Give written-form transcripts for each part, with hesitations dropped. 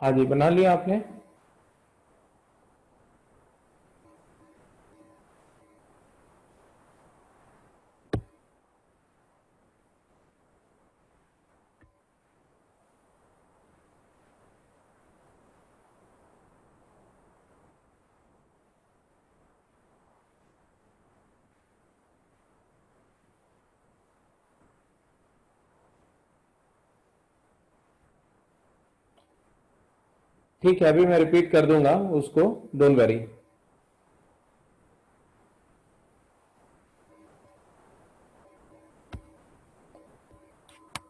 हाँ जी, बना लिया आपने? ठीक है, अभी मैं रिपीट कर दूंगा उसको, डोंट वरी।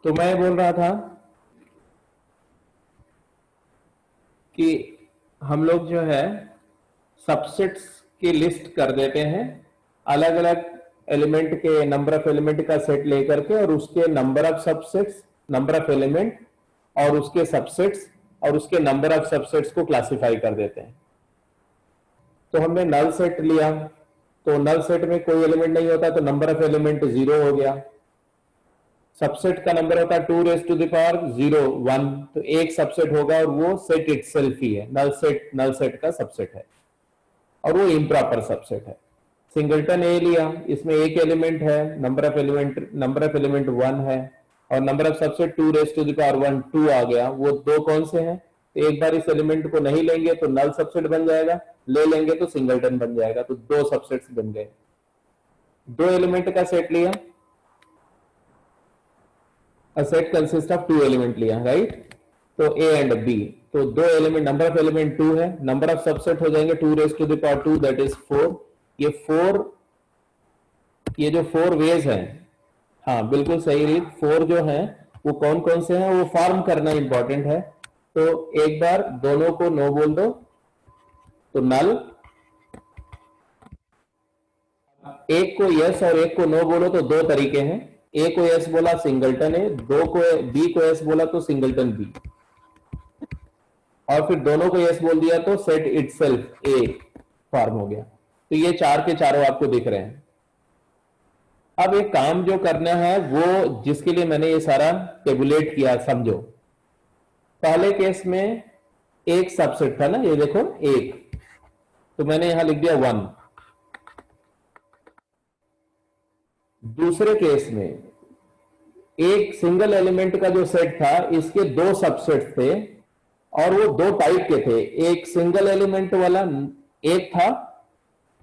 तो मैं बोल रहा था कि हम लोग जो है सबसेट्स की लिस्ट कर देते हैं, अलग अलग एलिमेंट के नंबर ऑफ एलिमेंट का सेट लेकर के, और उसके number of subsets, number of element और उसके सबसेट्स और उसके नंबर ऑफ सबसेट्स को क्लासिफाई कर देते हैं। तो हमने नल सेट लिया, तो नल सेट में कोई एलिमेंट नहीं होता तो नंबर ऑफ एलिमेंट 0 हो गया। सबसेट का नंबर होता है 2 रेज टू द पावर 0 1, तो एक सबसेट होगा और वो सेट इटसेल्फ ही है, नल सेट का सबसेट है और वो इम्प्रॉपर सबसेट है। सिंगलटन ए लिया, इसमें एक एलिमेंट है, नंबर ऑफ एलिमेंट 1 है और number of subset 2 raise to the power 1 2 आ गया। वो दो कौन से हैं? तो एक बार इस एलिमेंट को नहीं लेंगे तो नल सबसेट बन जाएगा, ले लेंगे तो सिंगलटन बन जाएगा, तो दो सबसेट्स बन गए। दो एलिमेंट का सेट लिया, a set consists of two element लिया, राइट? तो a एंड b, तो दो एलिमेंट, नंबर ऑफ एलिमेंट 2 है, नंबर ऑफ सबसेट हो जाएंगे 2 raise to the power 2 that is 4। ये 4, ये जो 4 वेज है, हाँ बिल्कुल सही रीत, 4 जो है वो कौन कौन से हैं वो फॉर्म करना इंपॉर्टेंट है। तो एक बार दोनों को नो बोल दो तो नल, एक को यस और एक को नो बोलो तो दो तरीके हैं, ए को यस बोला सिंगलटन ए, दो को बी को यस बोला तो सिंगलटन बी, और फिर दोनों को यस बोल दिया तो सेट इटसेल्फ ए फॉर्म हो गया। तो ये चार के चारों आपको दिख रहे हैं। अब एक काम जो करना है वो, जिसके लिए मैंने ये सारा टेबुलेट किया, समझो। पहले केस में एक सबसेट था ना, ये देखो एक, तो मैंने यहां लिख दिया 1। दूसरे केस में एक सिंगल एलिमेंट का जो सेट था, इसके दो सबसेट थे और वो दो टाइप के थे, एक सिंगल एलिमेंट वाला एक था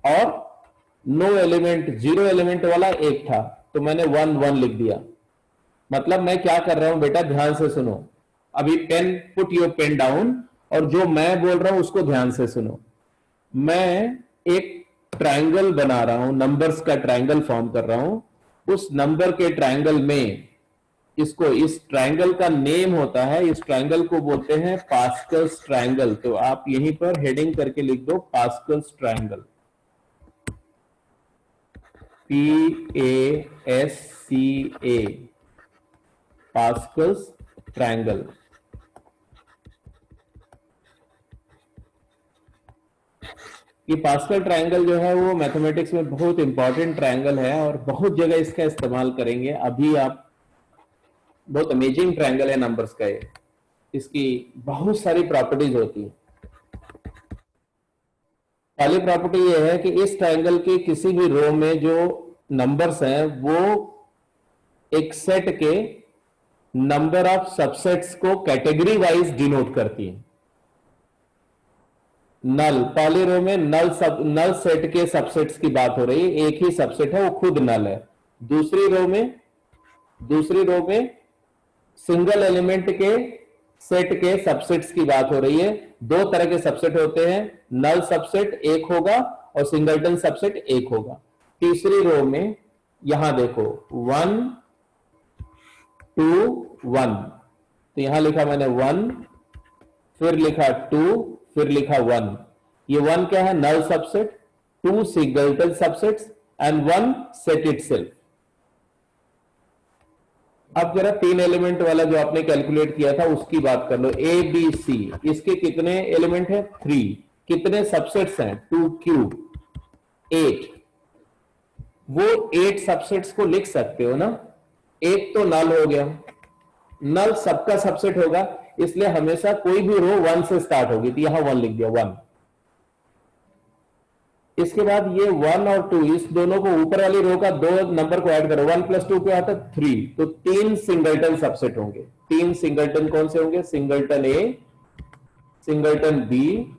और नो एलिमेंट, 0 एलिमेंट वाला एक था। तो मैंने 1 1 लिख दिया। मतलब मैं क्या कर रहा हूं बेटा, ध्यान से सुनो। अभी pen, put your pen down, और जो मैं बोल रहा हूं उसको ध्यान से सुनो। मैं एक ट्रायंगल बना रहा हूं, नंबर्स का ट्रायंगल फॉर्म कर रहा हूं। उस नंबर के ट्रायंगल में इसको, इस ट्रायंगल का नेम होता है, इस ट्रायंगल को बोलते हैं पास्कल्स ट्रायंगल। तो आप यहीं पर हेडिंग करके लिख दो Pascal's triangle, PASCA, Pascal's triangle. ये पास्कल ट्रायंगल जो है वो मैथमेटिक्स में बहुत इंपॉर्टेंट ट्रायंगल है और बहुत जगह इसका इस्तेमाल करेंगे। अभी आप, बहुत अमेजिंग ट्रायंगल है नंबर्स का ये, इसकी बहुत सारी प्रॉपर्टीज होती है। पहली प्रॉपर्टी ये है कि इस ट्रायंगल के किसी भी रो में जो नंबर्स हैं वो एक सेट के नंबर ऑफ सबसेट्स को कैटेगरी वाइज डिनोट करती है। नल, पहली रो में नल सेट के सबसेट्स की बात हो रही है, एक ही सबसेट है वो खुद नल है। दूसरी रो में सिंगल एलिमेंट के सेट के सबसेट्स की बात हो रही है। दो तरह के सबसेट होते हैं, नल सबसेट एक होगा और सिंगलटन सबसेट एक होगा। तीसरी रो में यहां देखो 1 2 1, तो यहां लिखा मैंने 1, फिर लिखा 2, फिर लिखा 1। ये 1 क्या है? Null subset, 2 singleton subsets and 1 set itself. अब जरा 3 एलिमेंट वाला जो आपने कैलकुलेट किया था उसकी बात कर लो, ए बी सी, इसके कितने एलिमेंट हैं? 3। कितने सबसेट्स हैं? 2 क्यूब 8। वो 8 सबसेट्स को लिख सकते हो ना। एक तो नल हो गया, नल सबका सबसेट होगा, इसलिए हमेशा कोई भी रो 1 से स्टार्ट होगी, तो यहां 1 लिख दिया 1। इसके बाद ये 1 और 2, इस दोनों को ऊपर वाली रो का दो नंबर को ऐड करो, 1 + 2 क्या आता है 3, तो 3 सिंगलटन सबसेट होंगे। 3 सिंगलटन कौन से होंगे? Singleton A, singleton B,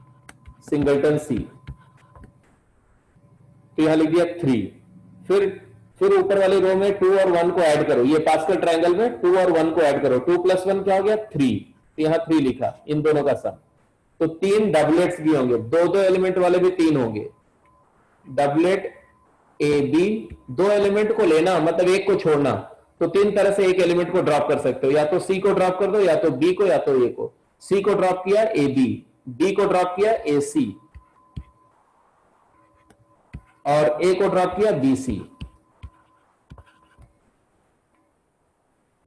singleton सी। तो यहां लिख दिया 3। फिर ऊपर वाली रो में 2 और 1 को ऐड करो, ये पास्कल ट्रायंगल में 2 और 1 को ऐड करो, 2 + 1 क्या हो गया 3, तो यहां 3 लिखा, इन दोनों का सम। तो 3 डबलेट्स भी होंगे, दो एलिमेंट वाले भी 3 होंगे, डबलेट ए बी। 2 एलिमेंट को लेना मतलब एक को छोड़ना, तो 3 तरह से एक एलिमेंट को ड्रॉप कर सकते हो, या तो सी को ड्रॉप कर दो, या तो बी को, या तो ए को। सी को ड्रॉप किया ए बी को ड्रॉप किया ए सी, और ए को ड्रॉप किया बी सी।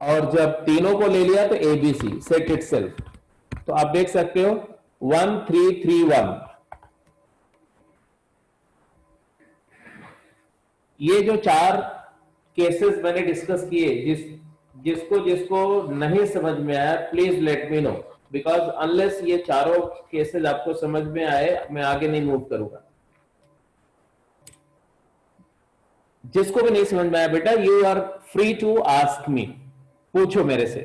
और जब तीनों को ले लिया तो A B C set itself. तो आप देख सकते हो 1 3 3 1। ये जो 4 केसेस मैंने डिस्कस किए, जिसको नहीं समझ में आया please let me know, because unless ये चारों केसेस आपको समझ में आए मैं आगे नहीं मूव करूंगा। जिसको भी नहीं समझ में आया बेटा, you are free to ask me, पूछो मेरे से।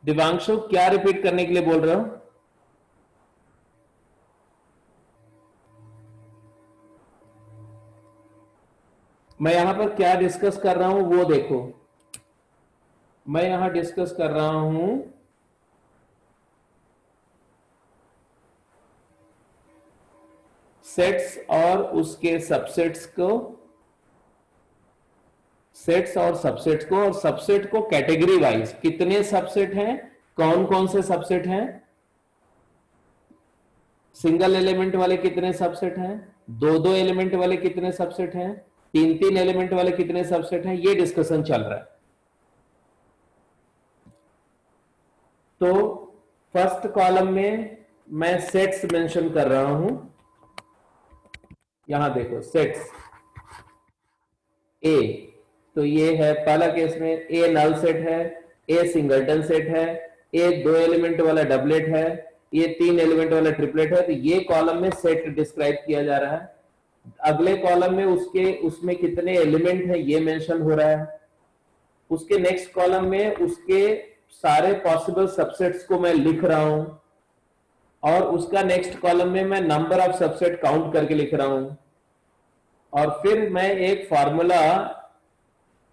दिवांशु क्या रिपीट करने के लिए बोल रहे हो? मैं यहां पर क्या डिस्कस कर रहा हूं वो देखो। मैं यहां डिस्कस कर रहा हूं सेट्स और उसके सबसेट्स को, सेट्स और सबसेट्स को, और सबसेट को कैटेगरी वाइज कितने सबसेट हैं, कौन कौन से सबसेट हैं, सिंगल एलिमेंट वाले कितने सबसेट हैं, दो एलिमेंट वाले कितने सबसेट हैं, तीन एलिमेंट वाले कितने सबसेट हैं, ये डिस्कशन चल रहा है। तो फर्स्ट कॉलम में मैं सेट्स मेंशन कर रहा हूं, यहां देखो सेट्स ए, तो ये है पहला केस में ए नल सेट है, ए सिंगलटन सेट है, ए 2 एलिमेंट वाला डबलेट है, ये 3 एलिमेंट वाला ट्रिपलेट है। तो ये कॉलम में सेट डिस्क्राइब किया जा रहा है। अगले कॉलम में उसमें कितने एलिमेंट है ये मेंशन हो रहा है। उसके नेक्स्ट कॉलम में उसके सारे पॉसिबल सबसेट्स को मैं लिख रहा हूं, और उसका नेक्स्ट कॉलम में मैं नंबर ऑफ सबसेट काउंट करके लिख रहा हूं। और फिर मैं एक फॉर्मूला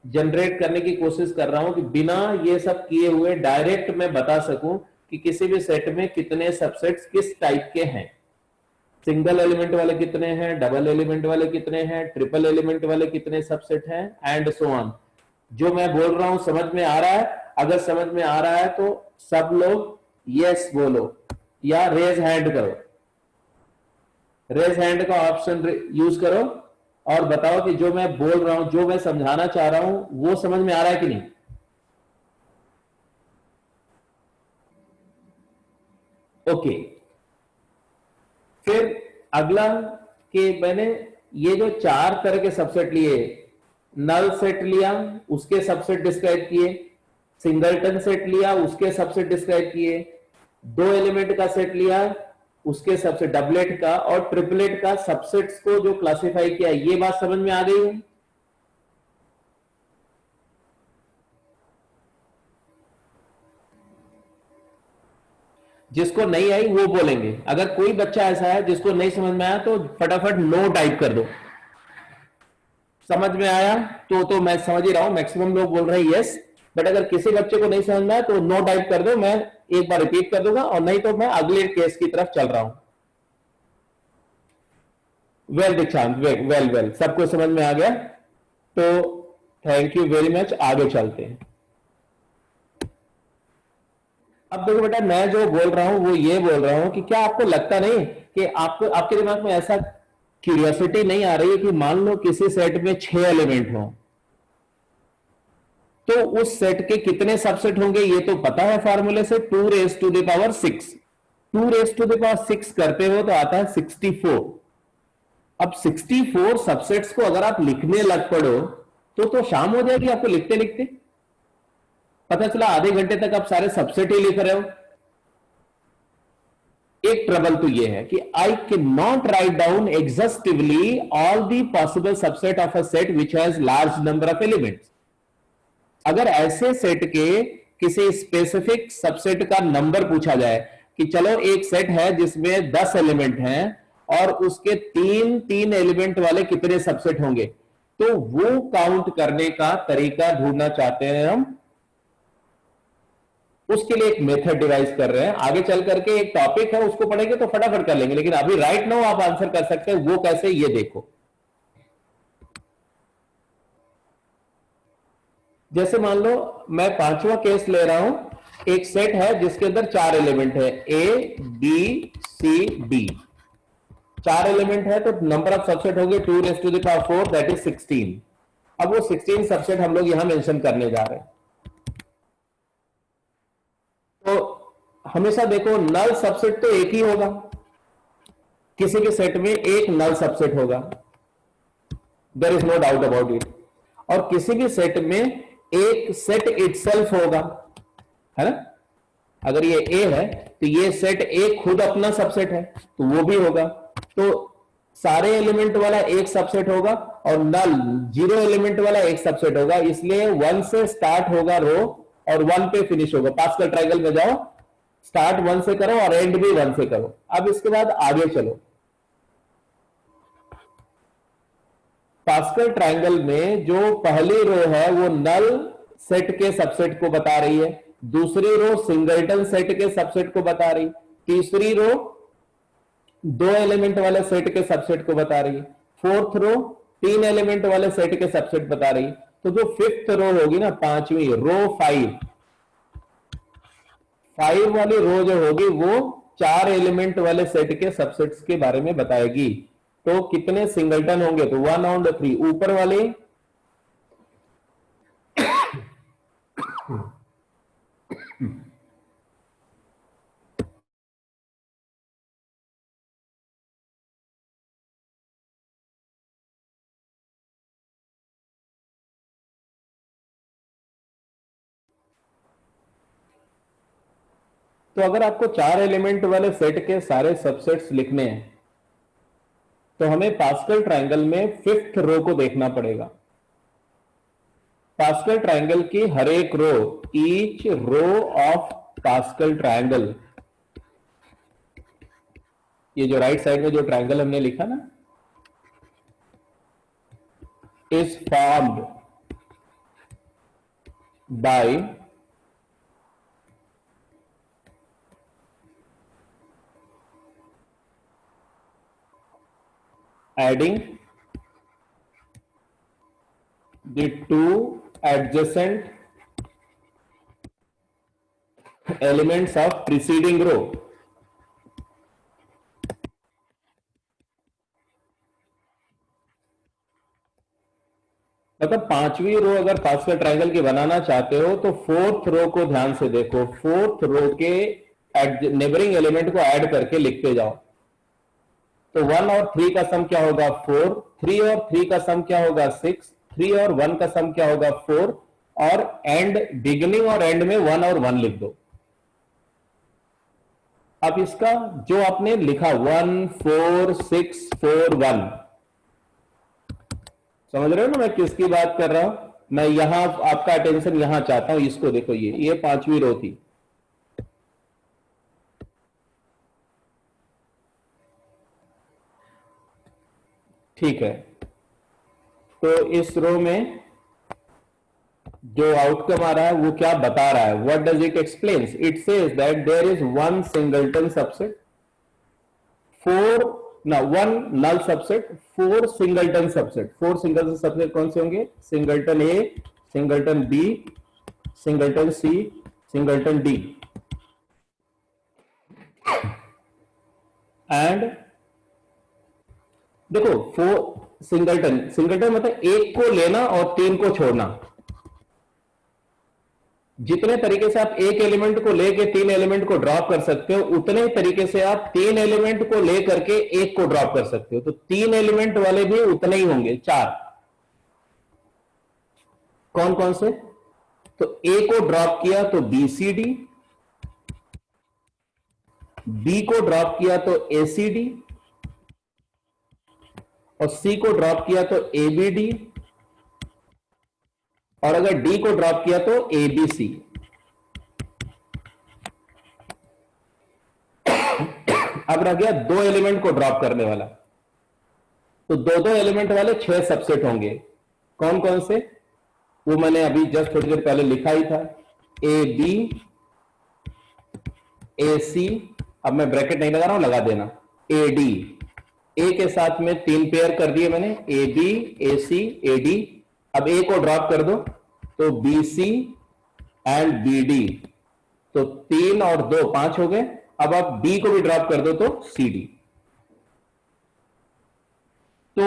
जनरेट करने की कोशिश कर रहा हूं कि बिना ये सब किए हुए डायरेक्ट मैं बता सकूं कि किसी भी सेट में कितने सबसेट्स किस टाइप के हैं, सिंगल एलिमेंट वाले कितने हैं, डबल एलिमेंट वाले कितने हैं, ट्रिपल एलिमेंट वाले कितने सबसेट हैं, एंड सो ऑन। जो मैं बोल रहा हूं समझ में आ रहा है? अगर समझ में आ रहा है तो सब लोग यस बोलो या रेज हैंड करो। रेज हैंड का ऑप्शन यूज करो और बताओ कि जो मैं बोल रहा हूं, जो मैं समझाना चाह रहा हूं, वो समझ में आ रहा है कि नहीं। ओके। फिर अगला कि मैंने ये जो 4 तरह के सबसेट लिए, नल सेट लिया उसके सबसेट डिस्क्राइब किए, सिंगलटन सेट लिया उसके सबसेट डिस्क्राइब किए, 2 एलिमेंट का सेट लिया उसके सबसेट, डबलेट का और ट्रिपलेट का सबसेट्स को जो क्लासिफाई किया। ये बात समझ में आ गई है? जिसको नहीं आई वो बोलेंगे। अगर कोई बच्चा ऐसा है जिसको नहीं समझ में आया तो फटाफट नो टाइप कर दो। समझ में आया तो मैं समझ ही रहा हूं, मैक्सिमम लोग बोल रहे हैं यस, बट अगर किसी बच्चे को नहीं समझ में आया तो नो टाइप कर दो, मैं एक बार रिपीट कर दूंगा, और नहीं तो मैं अगले केस की तरफ चल रहा हूं। वेल दीक्षांत, वेल सबको समझ में आ गया तो थैंक यू वेरी मच। आगे चलते हैं। अब देखो बेटा, मैं जो बोल रहा हूं वो ये बोल रहा हूं कि क्या आपको लगता नहीं कि आपको आपके दिमाग में ऐसा क्यूरियोसिटी नहीं आ रही है कि मान लो किसी सेट में 6 एलिमेंट हो तो उस सेट के कितने सबसेट होंगे ये तो पता है फॉर्मूले से, 2⁶। 2⁶ करते हो तो आता है 64, अब 64 सबसेट्स को अगर आप लिखने लग पड़ो तो शाम हो जाएगी आपको लिखते लिखते। पता चला आधे घंटे तक आप सारे सबसेट ही लिख रहे हो। एक ट्रबल तो यह है कि I can not write down exhaustively all the possible subset of a set which has large number of elements. अगर ऐसे सेट के किसी स्पेसिफिक सबसेट का नंबर पूछा जाए कि चलो एक सेट है जिसमें 10 एलिमेंट हैं और उसके तीन तीन एलिमेंट वाले कितने सबसेट होंगे, तो वो काउंट करने का तरीका ढूंढना चाहते हैं हम। उसके लिए एक मेथड डिवाइस कर रहे हैं। आगे चल करके एक टॉपिक है उसको पढ़ेंगे तो फटाफट कर लेंगे, लेकिन अभी राइट नाउ आप आंसर कर सकते हैं। वो कैसे, ये देखो। जैसे मान लो मैं पांचवा केस ले रहा हूं। एक सेट है जिसके अंदर 4 एलिमेंट है, A B C D. 4 element है तो नंबर ऑफ सबसेट होंगे 2⁴ दैट इज 16। अब वो 16 सबसेट हम लोग यहां मेंशन करने जा रहे हैं। तो हमेशा देखो नल सबसेट तो एक ही होगा, किसी के सेट में एक नल सबसेट होगा, there is no doubt about it. और किसी भी सेट में एक सेट इटसेल्फ होगा, है ना। अगर ये ए है तो ये सेट ए खुद अपना सबसेट है तो वो भी होगा। तो सारे एलिमेंट वाला एक सबसेट होगा और नल 0 एलिमेंट वाला एक सबसेट होगा। इसलिए 1 से स्टार्ट होगा रो और 1 पे फिनिश होगा। पास्कल ट्रायंगल में जाओ, स्टार्ट 1 से करो और एंड भी 1 से करो। अब इसके बाद आगे चलो। पास्कल ट्रायंगल में जो पहली रो है वो नल सेट के सबसेट को बता रही है, दूसरी रो सिंगलटन सेट के सबसेट को बता रही, तीसरी रो 2 एलिमेंट वाले सेट के सबसेट को बता रही है, फोर्थ रो 3 एलिमेंट वाले सेट के सबसेट बता रही है। तो जो फिफ्थ रो होगी ना, पांचवी रो 5 वाली रो जो होगी वो 4 एलिमेंट वाले सेट के सबसेट्स के बारे में बताएगी। तो कितने सिंगलटन होंगे, तो 1 और 3 ऊपर वाले तो अगर आपको 4 एलिमेंट वाले सेट के सारे सबसेट्स लिखने हैं तो हमें पास्कल ट्रायंगल में फिफ्थ रो को देखना पड़ेगा। पास्कल ट्रायंगल की हर एक row, each row of Pascal triangle, ये जो राइट साइड में जो ट्रायंगल हमने लिखा ना, is formed by adding the 2 adjacent elements of preceding row। मतलब पांचवी रो अगर पास्कल ट्रायंगल की बनाना चाहते हो तो फोर्थ रो को ध्यान से देखो, फोर्थ रो के नेबरिंग एलिमेंट को ऐड करके लिखते जाओ। तो 1 और 3 का सम क्या होगा 4, 3 और 3 का सम क्या होगा 6, 3 और 1 का सम क्या होगा 4, और एंड बिगिनिंग और एंड में 1 और 1 लिख दो। अब इसका जो आपने लिखा 1 4 6 4 1, समझ रहे हो ना मैं किसकी बात कर रहा हूं। मैं यहां आपका अटेंशन यहां चाहता हूं, इसको देखो, ये पांचवी रो थी। ठीक है, तो इस रो में जो आउटकम आ रहा है वो क्या बता रहा है, what does it explains, it says that there is 1 singleton subset, 1 null subset, 4 singleton subset. 4 singleton subset कौन से होंगे, singleton A, singleton B, singleton C, singleton D. And देखो 4 सिंगलटन मतलब एक को लेना और 3 को छोड़ना। जितने तरीके से आप एक एलिमेंट को लेके तीन एलिमेंट को ड्रॉप कर सकते हो, उतने ही तरीके से आप तीन एलिमेंट को लेकर के एक को ड्रॉप कर सकते हो। तो तीन एलिमेंट वाले भी उतने ही होंगे, चार। कौन कौन से? तो ए को ड्रॉप किया तो बीसीडी, बी को ड्रॉप किया तो एसीडी, और सी को ड्रॉप किया तो एबीडी, और अगर डी को ड्रॉप किया तो एबीसी। अब रह गया दो एलिमेंट को ड्रॉप करने वाला। तो दो दो एलिमेंट वाले 6 सबसेट होंगे। कौन कौन से? वो मैंने अभी जस्ट थोड़ी देर पहले लिखा ही था, ए बी, ए सी, अब मैं ब्रैकेट नहीं लगा रहा हूं, लगा देना, ए डी। ए के साथ में 3 पेयर कर दिए मैंने, ए B, A C, A D. अब ए को ड्रॉप कर दो तो B C and B D, तो 3 और 2 5 हो गए। अब आप बी को भी ड्रॉप कर दो तो सी डी। तो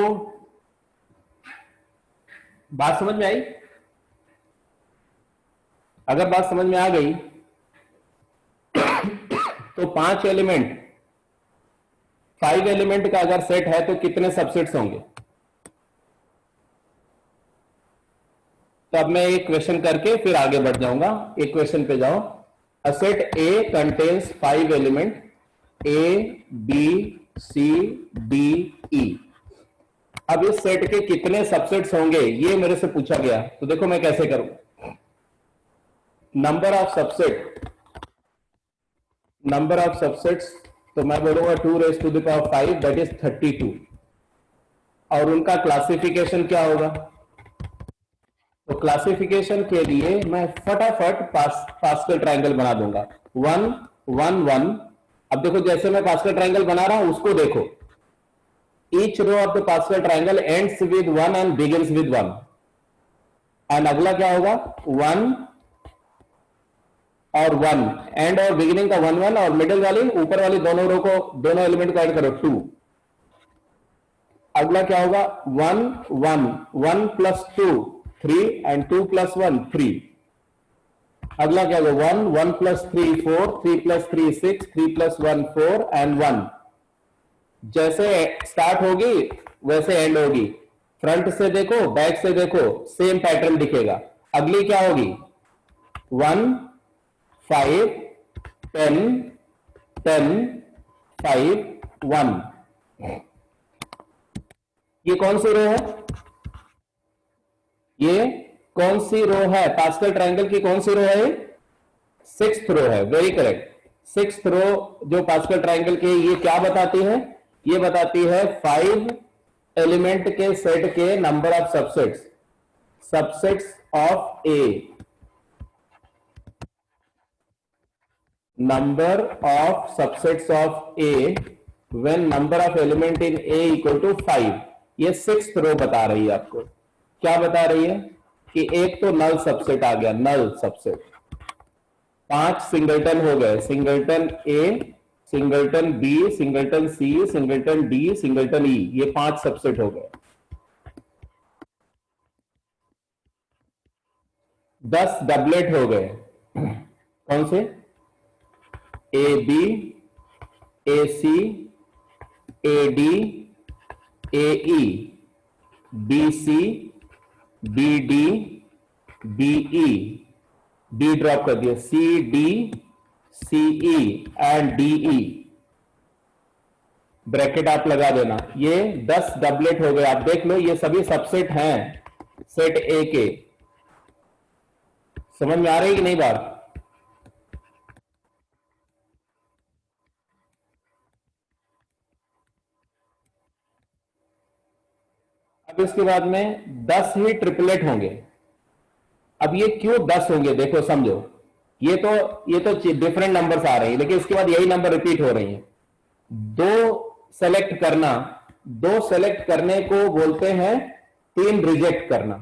बात समझ में आई? अगर बात समझ में आ गई तो 5 एलिमेंट, 5 एलिमेंट का अगर सेट है तो कितने सबसेट्स होंगे? तो अब मैं एक क्वेश्चन करके फिर आगे बढ़ जाऊंगा। एक क्वेश्चन पे जाओ। A set A contains 5 element A B C D E. अब इस सेट के कितने सबसेट्स होंगे ये मेरे से पूछा गया। तो देखो मैं कैसे करूं। नंबर ऑफ सबसेट्स, तो मैं बोलूंगा 2 raised to the power 5, that is 32। और उनका क्लासिफिकेशन क्या होगा? तो क्लासिफिकेशन के लिए मैं फटाफट पास्कल ट्रायंगल बना दूंगा। 1 1 1। अब देखो जैसे मैं पास्कल ट्रायंगल बना रहा हूं उसको देखो। Each row of the Pascal triangle ends with 1 and begins with 1। And अगला क्या होगा? 1 और 1, एंड और बिगिनिंग का 1 1, और मिडिल वाली ऊपर वाली दोनों रो को, दोनों एलिमेंट को ऐड करो 2। अगला क्या होगा? 1 1 1 प्लस 2 3, एंड 2 प्लस 1 3। अगला क्या होगा? 1 1 प्लस 3 4, 3 प्लस 3 6, 3 प्लस 1 4 एंड 1। जैसे स्टार्ट होगी वैसे एंड होगी। फ्रंट से देखो, बैक से देखो, सेम पैटर्न दिखेगा। अगली क्या होगी? 1 5 10 10 5 1। ये कौन सी रो है? ये कौन सी रो है? पास्कल ट्रायंगल की कौन सी रो है? 6th रो है। Very correct. 6th रो जो पास्कल ट्रायंगल की, ये क्या बताती है? ये बताती है 5 एलिमेंट के सेट के number of subsets of A. Number of subsets of A when number of element in A equal to 5। ये 6th रो बता रही है आपको। क्या बता रही है? कि एक तो नल सबसेट आ गया, नल सबसेट। 5 सिंगलटन हो गए, singleton A, singleton B, singleton C, singleton D, singleton ई। ये 5 सबसेट हो गए। 10 डबलेट हो गए। कौन से? A B, A C, A D, A E, B C, B D, B E, D drop कर दिया, C D, C E and D E. Bracket आप लगा देना। ये 10 डबलेट हो गए। आप देख लो ये सभी सबसेट हैं सेट ए के। समझ में आ रही है कि नहीं बात? अब इसके बाद में 10 ही ट्रिपलेट होंगे। अब ये क्यों 10 होंगे? देखो समझो। ये तो डिफरेंट नंबर्स आ रहे हैं, लेकिन इसके बाद यही नंबर रिपीट हो रही हैं। 2 सेलेक्ट करना, 2 सेलेक्ट करने को बोलते हैं 3 रिजेक्ट करना।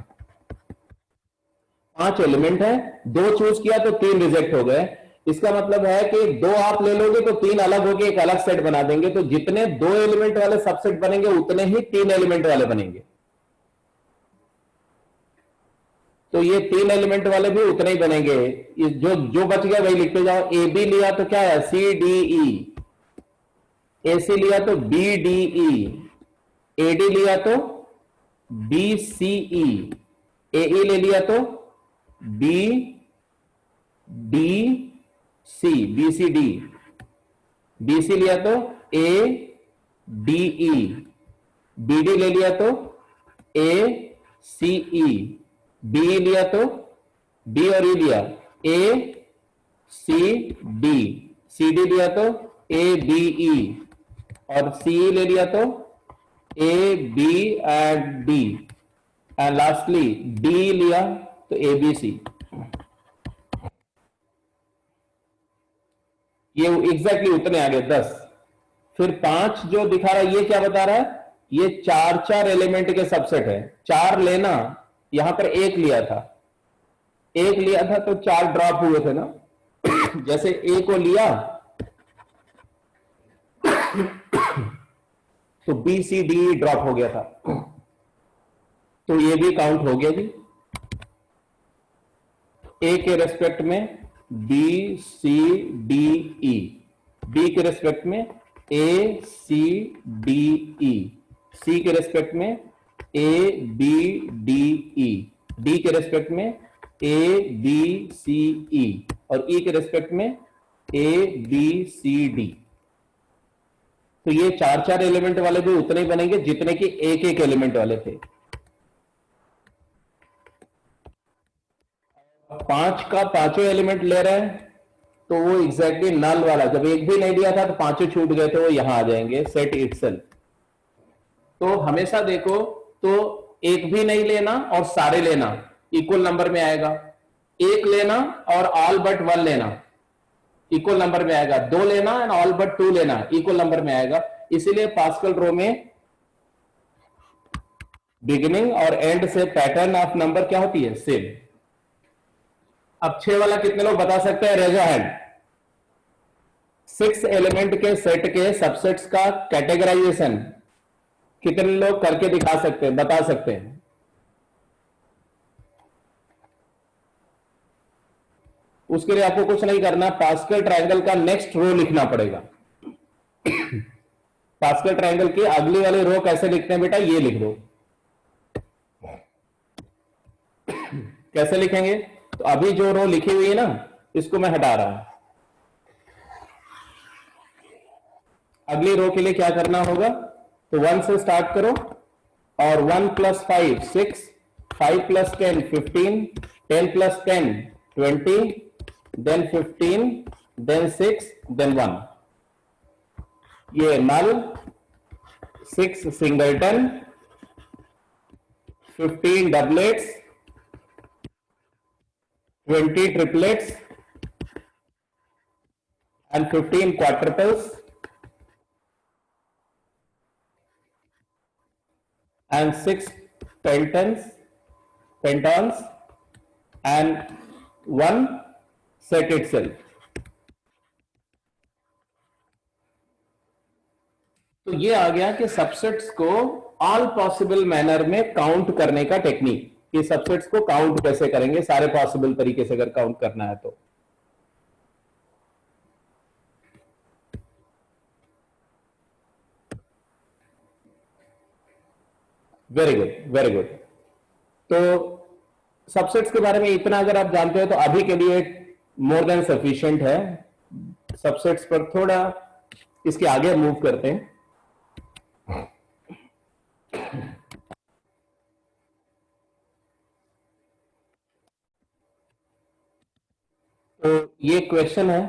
5 एलिमेंट है, 2 चूज किया तो 3 रिजेक्ट हो गए। इसका मतलब है कि 2 आप ले लोगे तो 3 अलग होके एक अलग सेट बना देंगे। तो जितने 2 एलिमेंट वाले सबसेट बनेंगे उतने ही 3 एलिमेंट वाले बनेंगे। तो ये 3 एलिमेंट वाले भी उतने ही बनेंगे। जो जो बच गया वही लिखते जाओ। ए बी लिया तो क्या है, सी डी ई। ए सी लिया तो B D E. A D लिया तो बी सी ई। ए ई ले लिया तो B D C, B C D. B C लिया तो A D E. B D ले लिया तो ए सी ई। बी लिया तो डी और ई लिया ए सी डी। सी डी लिया तो ए बी ई। और सी ले लिया तो A B and D. And lastly D लिया तो ए बी सी। ये एग्जैक्टली उतने आ गए 10। फिर 5 जो दिखा रहा है ये क्या बता रहा है, ये 4 एलिमेंट के सबसेट है। 4 लेना, यहां पर 1 लिया था, 1 लिया था तो 4 ड्रॉप हुए थे ना। जैसे ए को लिया तो बी सी डी ड्रॉप हो गया था, तो ये भी काउंट हो गया जी। ए के रेस्पेक्ट में B C D E, B के रेस्पेक्ट में A C D E, C के रेस्पेक्ट में A B D E, D के रेस्पेक्ट में ए बी सी ई, और ई के रेस्पेक्ट में ए बी सी डी। तो ये 4 एलिमेंट वाले भी उतने ही बनेंगे जितने कि एक एलिमेंट वाले थे। 5 का 5 एलिमेंट ले रहे हैं तो वो एग्जैक्टली नल वाला, जब एक भी नहीं दिया था तो 5 छूट गए थे, वो यहां आ जाएंगे सेट इटसेल्फ। तो हमेशा देखो तो एक भी नहीं लेना और सारे लेना, इक्वल नंबर में आएगा। एक लेना और ऑल बट 1 लेना, इक्वल नंबर में आएगा। 2 लेना एंड ऑल बट 2 लेना, इक्वल नंबर में आएगा। इसीलिए पास्कल रो में बिगिनिंग और एंड से पैटर्न ऑफ नंबर क्या होती है, सेम। अब 6 वाला कितने लोग बता सकते हैं, रेज हैंड। 6 एलिमेंट के सेट के सबसेट्स का कैटेगराइजेशन कितने लोग करके दिखा सकते हैं, बता सकते हैं? उसके लिए आपको कुछ नहीं करना, पास्कल ट्रायंगल का नेक्स्ट रो लिखना पड़ेगा। पास्कल ट्रायंगल की अगली वाली रो कैसे लिखते हैं बेटा, ये लिख दो। कैसे लिखेंगे, तो अभी जो रो लिखी हुई है ना, इसको मैं हटा रहा हूं। अगली रो के लिए क्या करना होगा, तो 1 से स्टार्ट करो और 1 + 5 6, 5 + 10 15, 10 + 10 20, then 15, then 6, then 1। ये नल, 6 singleton, 15 doublets, 20 triplets and 15 quadruples and 6 pentons and 1 set itself। तो ये आ गया कि सबसेट्स को ऑल पॉसिबल मैनर में काउंट करने का टेक्निक, कि सबसेट्स को काउंट कैसे करेंगे सारे पॉसिबल तरीके से अगर काउंट करना है तो। Very good, very good. तो सबसेट्स के बारे में इतना अगर आप जानते हो तो अभी के लिए मोर देन सफिशिएंट है। सबसेट्स पर थोड़ा इसके आगे मूव करते हैं। तो ये क्वेश्चन है,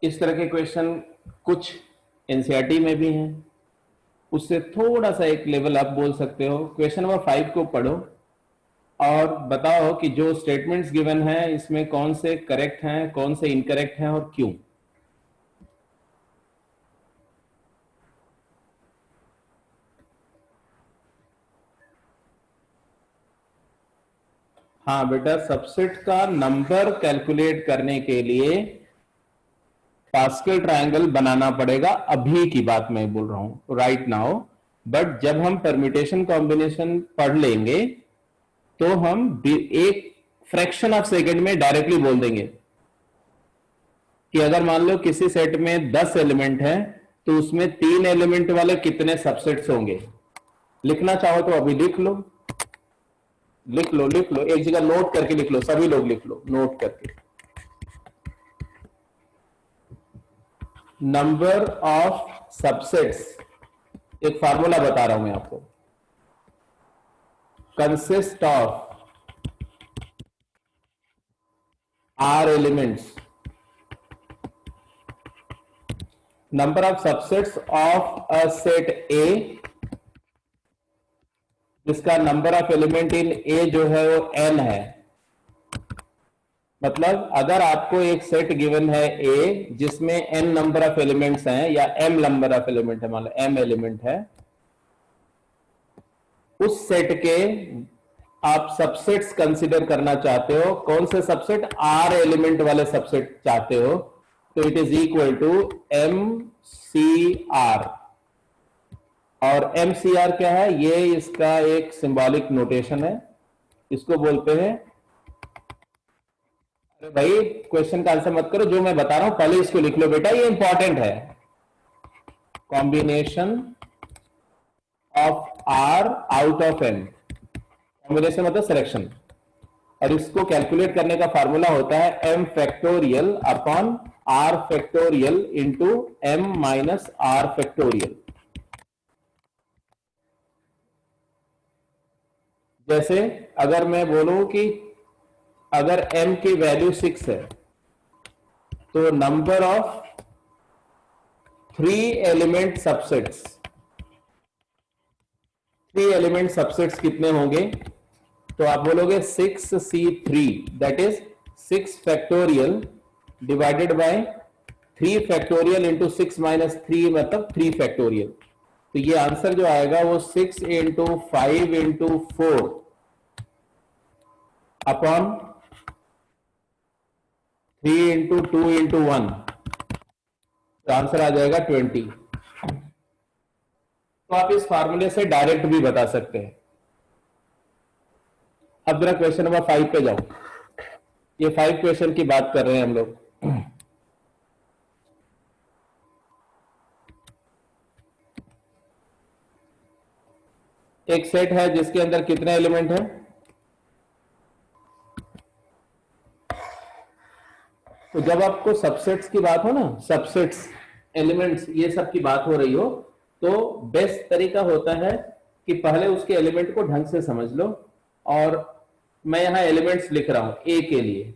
इस तरह के क्वेश्चन कुछ एनसीईआरटी में भी हैं, उससे थोड़ा सा एक लेवल आप बोल सकते हो। क्वेश्चन नंबर 5 को पढ़ो और बताओ कि जो स्टेटमेंट्स गिवन हैं इसमें कौन से करेक्ट हैं, कौन से इनकरेक्ट हैं और क्यों। हाँ बेटा, सबसेट का नंबर कैलकुलेट करने के लिए पास्कल ट्रायंगल बनाना पड़ेगा। अभी की बात मैं बोल रहा हूं, राइट नाउ बट जब हम परम्यूटेशन कॉम्बिनेशन पढ़ लेंगे तो हम एक फ्रैक्शन ऑफ सेकेंड में डायरेक्टली बोल देंगे कि अगर मान लो किसी सेट में 10 एलिमेंट है तो उसमें 3 एलिमेंट वाले कितने सबसेट्स होंगे। लिखना चाहो तो अभी लिख लो, लिख लो, लिख लो, एक जगह नोट करके लिख लो, सभी लोग लिख लो नोट करके। नंबर ऑफ सबसेट्स, एक फार्मूला बता रहा हूं मैं आपको, consist of r elements, number of subsets of a set A, जिसका number of element in A जो है वो n है। मतलब अगर आपको एक सेट गिवन है ए जिसमें n नंबर ऑफ एलिमेंट्स हैं या m नंबर ऑफ एलिमेंट है, मान लो m एलिमेंट है, उस सेट के आप सबसेट्स कंसीडर करना चाहते हो, कौन से सबसेट, r एलिमेंट वाले सबसेट चाहते हो, तो it is equal to MCR। और MCR क्या है, ये इसका एक सिंबॉलिक नोटेशन है, इसको बोलते हैं, अरे भाई क्वेश्चन का आंसर मत करो, जो मैं बता रहा हूं पहले इसको लिख लो बेटा, ये इंपॉर्टेंट है। Combination of R out of M, combination मतलब सिलेक्शन, और इसको कैलकुलेट करने का फार्मूला होता है m factorial upon r factorial into m minus r factorial. जैसे अगर मैं बोलूं कि अगर m की वैल्यू 6 है तो number of 3 element subsets, 3 element subsets कितने होंगे, तो आप बोलोगे 6C3, that is 6 factorial divided by 3 factorial into 6 minus 3 मतलब 3 फैक्टोरियल। तो ये आंसर जो आएगा वो 6 into 5 into 4 upon 3 into 2 into 1, तो आंसर आ जाएगा 20। तो आप इस फार्मूले से डायरेक्ट भी बता सकते हैं। अब जरा क्वेश्चन नंबर 5 पे जाओ, ये 5 क्वेश्चन की बात कर रहे हैं हम लोग। एक सेट है जिसके अंदर कितने एलिमेंट हैं, तो जब आपको सबसेट्स की बात हो ना, सबसेट्स एलिमेंट्स ये सब की बात हो रही हो, तो बेस्ट तरीका होता है कि पहले उसके एलिमेंट को ढंग से समझ लो। और मैं यहां एलिमेंट्स लिख रहा हूं ए के लिए,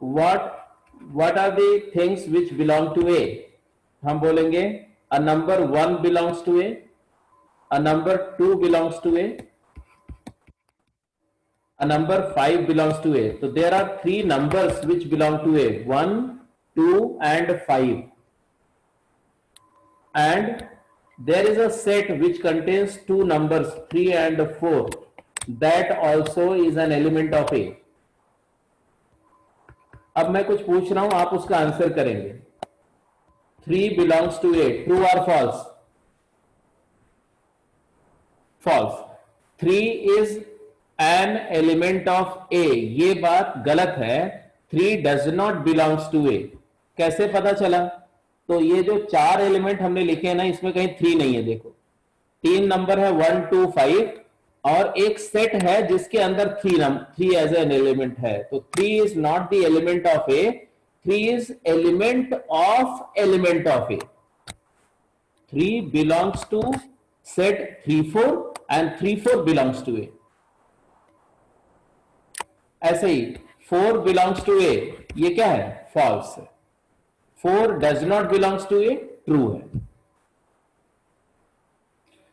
what are the things which belong to A, हम बोलेंगे a number 1 belongs to a number 2 belongs to a number 5 belongs to A। तो there are 3 numbers which belong to A, 1, 2 and 5, and there is a set which contains 2 numbers 3 and 4, that also is an element of A। अब मैं कुछ पूछ रहा हूं, आप उसका answer करेंगे। 3 belongs to A, ट्रू और false, false. 3 is an element of A, ये बात गलत है। 3 does not belongs to A, कैसे पता चला, तो ये जो 4 एलिमेंट हमने लिखे हैं ना, इसमें कहीं 3 नहीं है। देखो 3 नंबर है 1, 2, 5, और एक सेट है जिसके अंदर 3 एज एन एलिमेंट है, तो 3 is not the element of A, 3 is element of element of A. 3 belongs to set 3, 4 and 3, 4 belongs to A. ऐसे ही 4 बिलोंग्स टू ए, ये क्या है, फॉल्स है। 4 does not belongs to A, true है।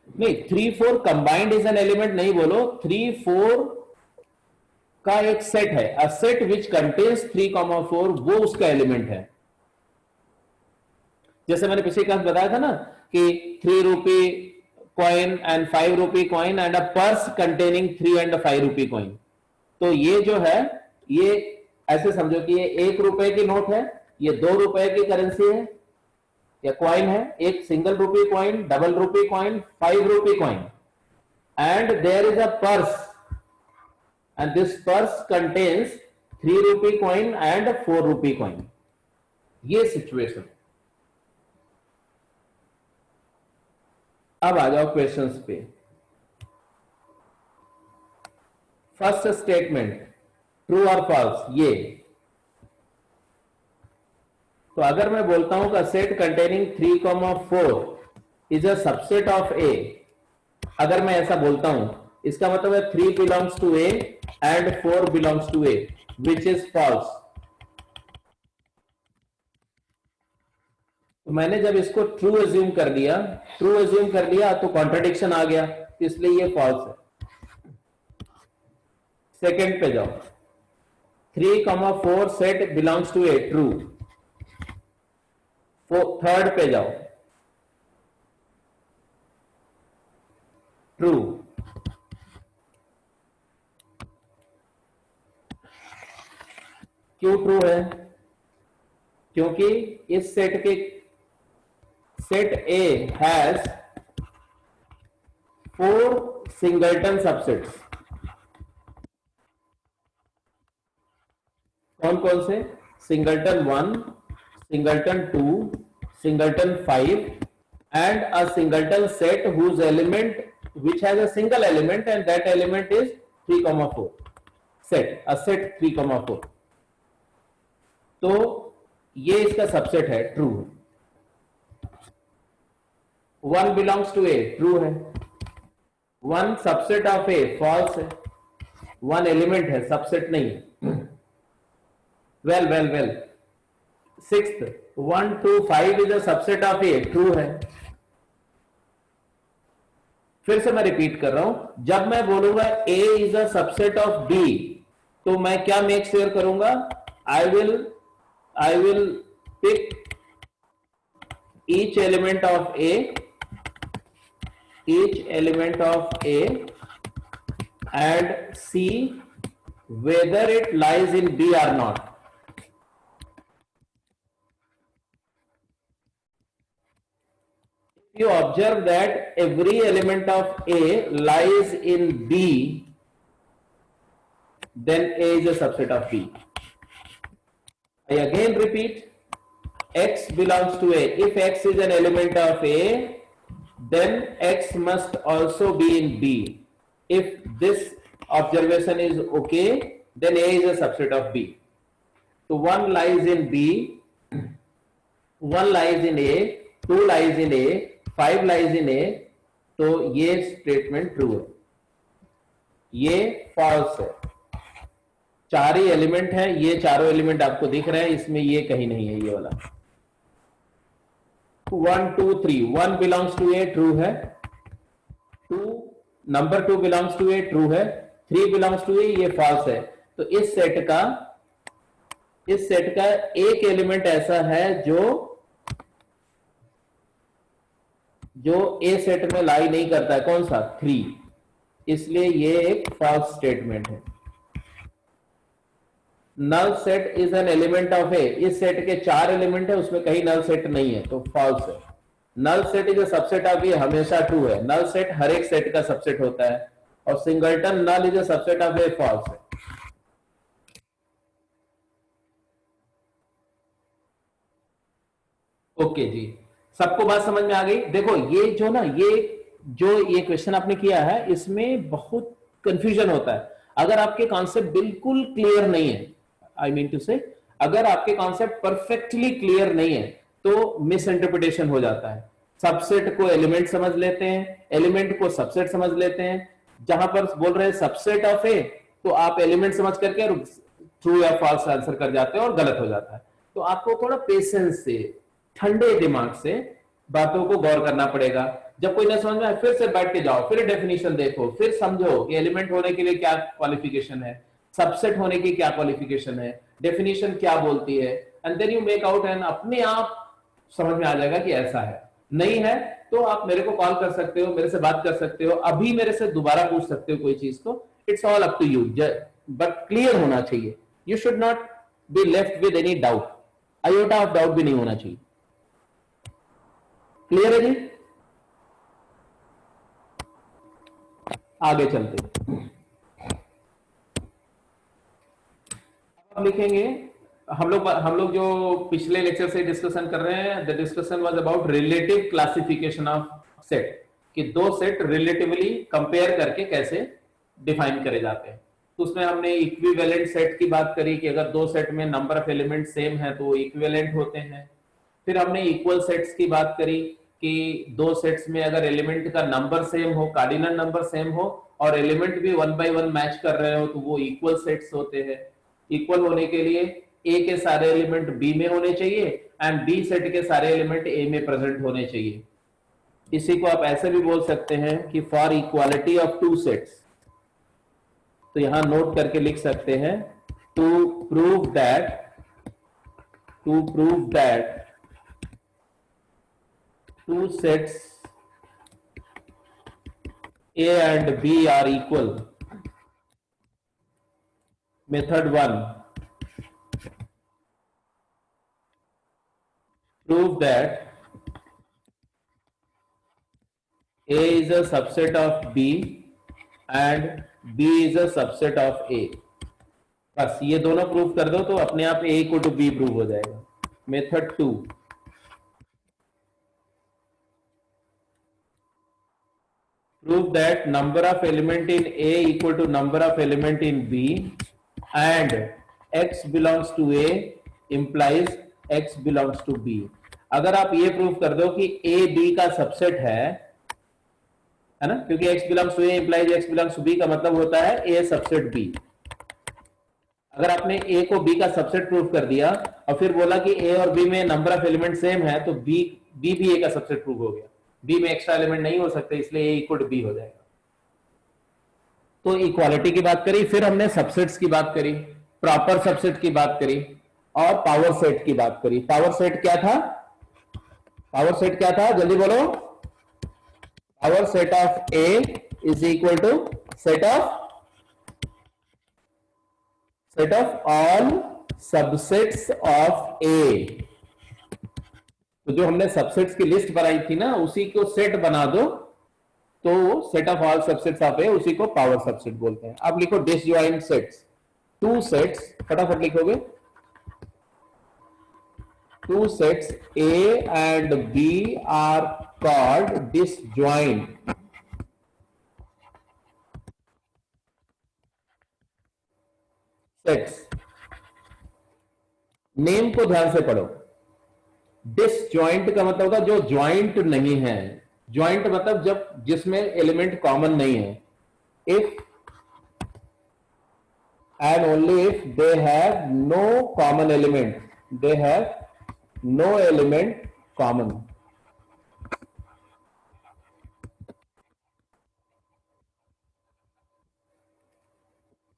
नहीं, 3, 4 कंबाइंड इज एन एलिमेंट नहीं बोलो, 3, 4 का एक सेट है, अ सेट विच कंटेन्स 3, 4 वो उसका एलिमेंट है। जैसे मैंने पिछली क्लास बताया था ना कि 3 rupee coin and 5 rupee coin and a purse containing 3 and 5 rupee coin. तो ये जो है, ये ऐसे समझो कि ये 1 रुपए की नोट है, ये 2 रुपए की करेंसी है, या कॉइन है, एक single rupee coin, double rupee coin, 5 rupee coin, and there is a purse and this purse contains 3 rupee coin and 4 rupee coin. ये सिचुएशन। अब आ जाओ क्वेश्चंस पे। फर्स्ट स्टेटमेंट ट्रू और फॉल्स, ये तो अगर मैं बोलता हूं का set containing 3,4 is a subset of A, अगर मैं ऐसा बोलता हूं इसका मतलब है 3 belongs to A and 4 belongs to A, which is false. तो मैंने जब इसको ट्रू एज्यूम कर लिया तो कॉन्ट्रडिक्शन आ गया, इसलिए ये फॉल्स है। सेकेंड पे जाओ, 3,4 set belongs to A, true. Third पे जाओ, ट्रू। क्यों ट्रू है? क्योंकि इस set A has 4 singleton subsets. कौन कौन से? Singleton 1, singleton 2, singleton 5 and a singleton set whose element which has a single element and that element is 3,4 set, a set 3,4। तो ये इसका सबसेट है, true. 1 belongs to A, true है। 1 subset of A, false है। 1 element है, subset नहीं है। Well. Sixth, 1, 2, 5 is a subset of A, true है। फिर से मैं रिपीट कर रहा हूं, जब मैं बोलूंगा A is a subset of B, तो मैं क्या मेक श्योर करूंगा? I will pick each element of A and see whether it lies in B or not. If you observe that every element of A lies in B, then A is a subset of B. I again repeat, X belongs to A. If X is an element of A, then X must also be in B. If this observation is okay, then A is a subset of B. So 1 lies in B, 1 lies in A, 2 lies in A, 5 lies in A, तो ये statement true है। ये false है। 4 ही element है, ये चारों element आपको दिख रहे हैं, इसमें ये कहीं नहीं है, ये वाला 1, 2, 3, 1 बिलोंग्स टू ए, ट्रू है। 2 number 2 belongs to A, true है। 3 बिलोंग्स टू ए, ये फॉल्स है। तो इस सेट का एक एलिमेंट ऐसा है जो ए सेट में लाई नहीं करता है। कौन सा? 3। इसलिए ये एक फॉल्स स्टेटमेंट है। Null set is an element of A, इस सेट के 4 एलिमेंट है, उसमें कहीं नल सेट नहीं है, तो फॉल्स है। Null set is a subset of A, हमेशा ट्रू है। नल सेट हर एक सेट का सबसेट होता है, और singleton null is a subset of A, false है। ओके जी, सबको बात समझ में आ गई? देखो ये जो क्वेश्चन आपने किया है, इसमें बहुत कंफ्यूजन होता है। अगर आपके कॉन्सेप्ट बिल्कुल क्लियर नहीं है, आई मीन टू से, अगर आपके कॉन्सेप्ट परफेक्टली क्लियर नहीं है, तो मिस इंटरप्रिटेशन हो जाता है। सबसेट को एलिमेंट समझ लेते हैं, एलिमेंट को सबसेट समझ लेते हैं। जहां पर बोल रहे हैं सबसेट ऑफ ए, तो आप एलिमेंट समझ करके ट्रू या फॉल्स आंसर कर जाते हैं और गलत हो जाता है। तो आपको थोड़ा पेशेंस से, ठंडे दिमाग से बातों को गौर करना पड़ेगा। जब कोई ना समझ में आए, फिर से बैठ के जाओ, फिर डेफिनेशन देखो, फिर समझो कि एलिमेंट होने के लिए क्या क्वालिफिकेशन है, सबसेट होने की क्या क्वालिफिकेशन है, डेफिनेशन क्या बोलती है, and then you make out, and अपने आप समझ में आ जाएगा कि ऐसा है। नहीं है तो आप मेरे को कॉल कर सकते हो, मेरे से बात कर सकते हो, अभी मेरे से दोबारा पूछ सकते हो कोई चीज, तो it's all up to you, but clear होना चाहिए। You should not be left with any doubt, iota of doubt भी नहीं होना चाहिए। क्लियर है जी? आगे चलते अब लिखेंगे। हम लोग जो पिछले लेक्चर से डिस्कशन कर रहे हैं, the discussion was about relative classification of set, कि दो सेट रिलेटिवली कंपेयर करके कैसे डिफाइन करे जाते हैं। तो उसमें हमने इक्विवेलेंट सेट की बात करी कि अगर दो सेट में नंबर ऑफ एलिमेंट सेम है तो वो इक्विवेलेंट होते हैं। फिर हमने इक्वल सेट्स की बात करी कि दो सेट्स में अगर एलिमेंट का नंबर सेम हो, कार्डिनल नंबर सेम हो और एलिमेंट भी वन बाय वन मैच कर रहे हो तो वो इक्वल सेट्स होते हैं। इक्वल होने के लिए ए के सारे एलिमेंट बी में होने चाहिए एंड बी सेट के सारे एलिमेंट ए में प्रेजेंट होने चाहिए। इसी को आप ऐसे भी बोल सकते हैं कि for equality of two sets, तो यहां नोट करके लिख सकते हैं to prove that two sets A and B are equal. Method 1, prove that A is a subset of B and B is a subset of A. बस ये दोनों prove कर दो तो अपने आप A equal to B prove हो जाएगा। Method 2, prove that number of element in A equal to number of element in B and X belongs to A implies X belongs to B। अगर आप ये प्रूव कर दो कि A B का subset है ना, क्योंकि X belongs to A implies X belongs to B का मतलब होता है A सबसेट B। अगर आपने A को B का सबसेट प्रूव कर दिया और फिर बोला कि A और B में नंबर ऑफ एलिमेंट सेम है तो B भी A का सबसेट प्रूव हो गया। बी में एक्स्ट्रा एलिमेंट नहीं हो सकते, इसलिए ए इक्वल टू बी हो जाएगा। तो इक्वालिटी की बात करी, फिर हमने सबसेट्स की बात करी, प्रॉपर सबसेट की बात करी और पावर सेट की बात करी। पावर सेट क्या था? पावर सेट क्या था, जल्दी बोलो। Power set of A is equal to set of all subsets of A. तो जो हमने सबसेट्स की लिस्ट बनाई थी ना, उसी को सेट बना दो तो set of all subsets of A, उसी को पावर सबसेट बोलते हैं। अब लिखो डिसजॉइंट सेट्स। टू सेट्स, फटाफट लिखोगे। Two sets A and B are called disjoint sets. Name को ध्यान से पढ़ो। डिसजॉइंट का मतलब होगा जो ज्वाइंट नहीं है। ज्वाइंट मतलब जब जिसमें एलिमेंट कॉमन नहीं है। If and only if they have no common element, they have no element common.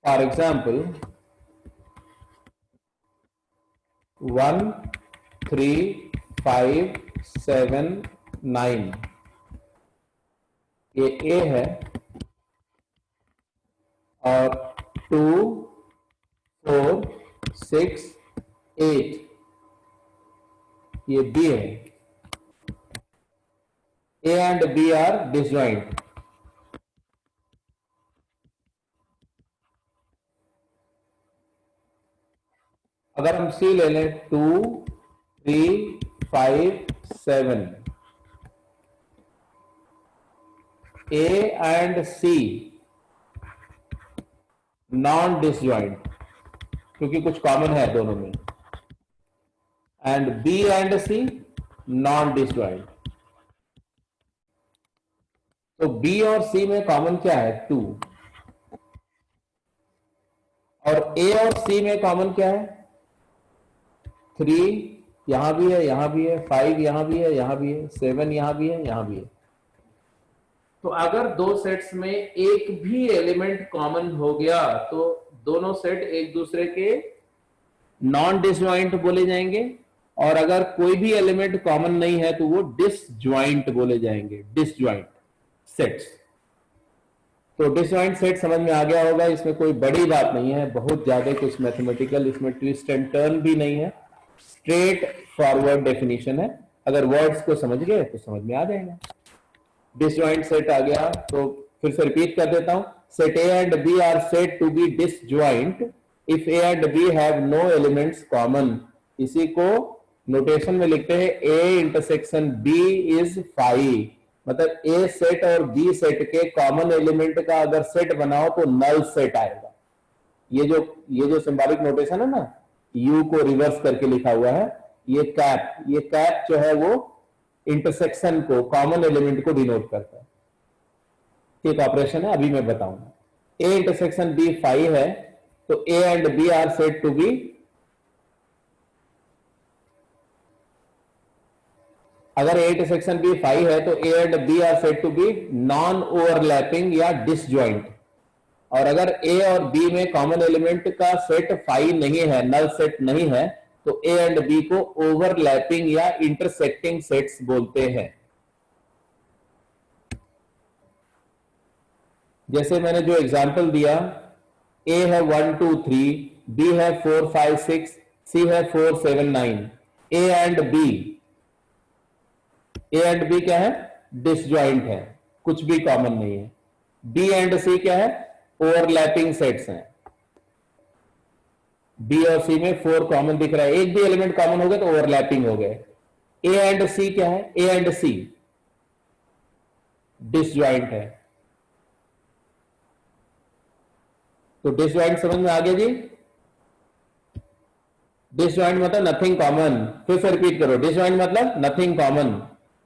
For example 1 3 5 7 9 ये ए है और 2 4 6 8 ये बी है। A and B are disjoint. अगर हम सी ले लें 2 3 5 7, A and C non disjoint क्योंकि कुछ कॉमन है दोनों में, and B and C non disjoint. तो बी और सी में कॉमन क्या है? 2। और ए और सी में कॉमन क्या है? 3 यहां भी है, यहां भी है, 5 यहां भी है, यहां भी है, 7 यहां भी है, यहां भी है। तो अगर दो सेट्स में एक भी एलिमेंट कॉमन हो गया तो दोनों सेट एक दूसरे के नॉन डिसजॉइंट बोले जाएंगे, और अगर कोई भी एलिमेंट कॉमन नहीं है तो वो डिसजॉइंट बोले जाएंगे, डिसजॉइंट सेट्स। तो डिसजॉइंट सेट समझ में आ गया होगा, इसमें कोई बड़ी बात नहीं है, बहुत ज्यादा कुछ मैथमेटिकल इसमें ट्विस्ट एंड टर्न भी नहीं है, स्ट्रेट फॉरवर्ड डेफिनेशन है। अगर वर्ड्स को समझ गए तो समझ में आ जाएगा। डिसजॉइंट सेट आ गया, तो फिर से रिपीट कर देता हूं। Set A and B are said to be disjoint if A and B have no elements common. इसी को नोटेशन में लिखते हैं A intersection B is phi, मतलब ए सेट और बी सेट के कॉमन एलिमेंट का अगर सेट बनाओ तो नल सेट आएगा। ये जो सिंबॉलिक नोटेशन है ना, यू को रिवर्स करके लिखा हुआ है, ये कैप जो है वो इंटरसेक्शन को, कॉमन एलिमेंट को डिनोट करता है। एक ऑपरेशन है, अभी मैं बताऊंगा। ए इंटरसेक्शन बी फाइव है, तो A and B are said to be, अगर ए इंटरसेक्शन बी फाइव है तो A and B are said to be non overlapping या डिसजॉइंट। और अगर ए और बी में कॉमन एलिमेंट का सेट फाइव नहीं है, नल सेट नहीं है, तो ए एंड बी को ओवरलैपिंग या इंटरसेक्टिंग सेट्स बोलते हैं। जैसे मैंने जो एग्जांपल दिया, ए है 1 2 3, बी है 4 5 6, सी है 4 7 9। ए एंड बी क्या है? डिसजॉइंट है, कुछ भी कॉमन नहीं है। बी एंड सी क्या है? ओवरलैपिंग सेट्स हैं। बी और सी में 4 कॉमन दिख रहा है, एक भी एलिमेंट कॉमन हो गया तो ओवरलैपिंग हो गए। ए एंड सी क्या है? ए एंड सी डिसजॉइंट है। तो डिसजॉइंट समझ में आ गया जी? डिसजॉइंट मतलब नथिंग कॉमन। फिर से रिपीट करो, डिसजॉइंट मतलब nothing common.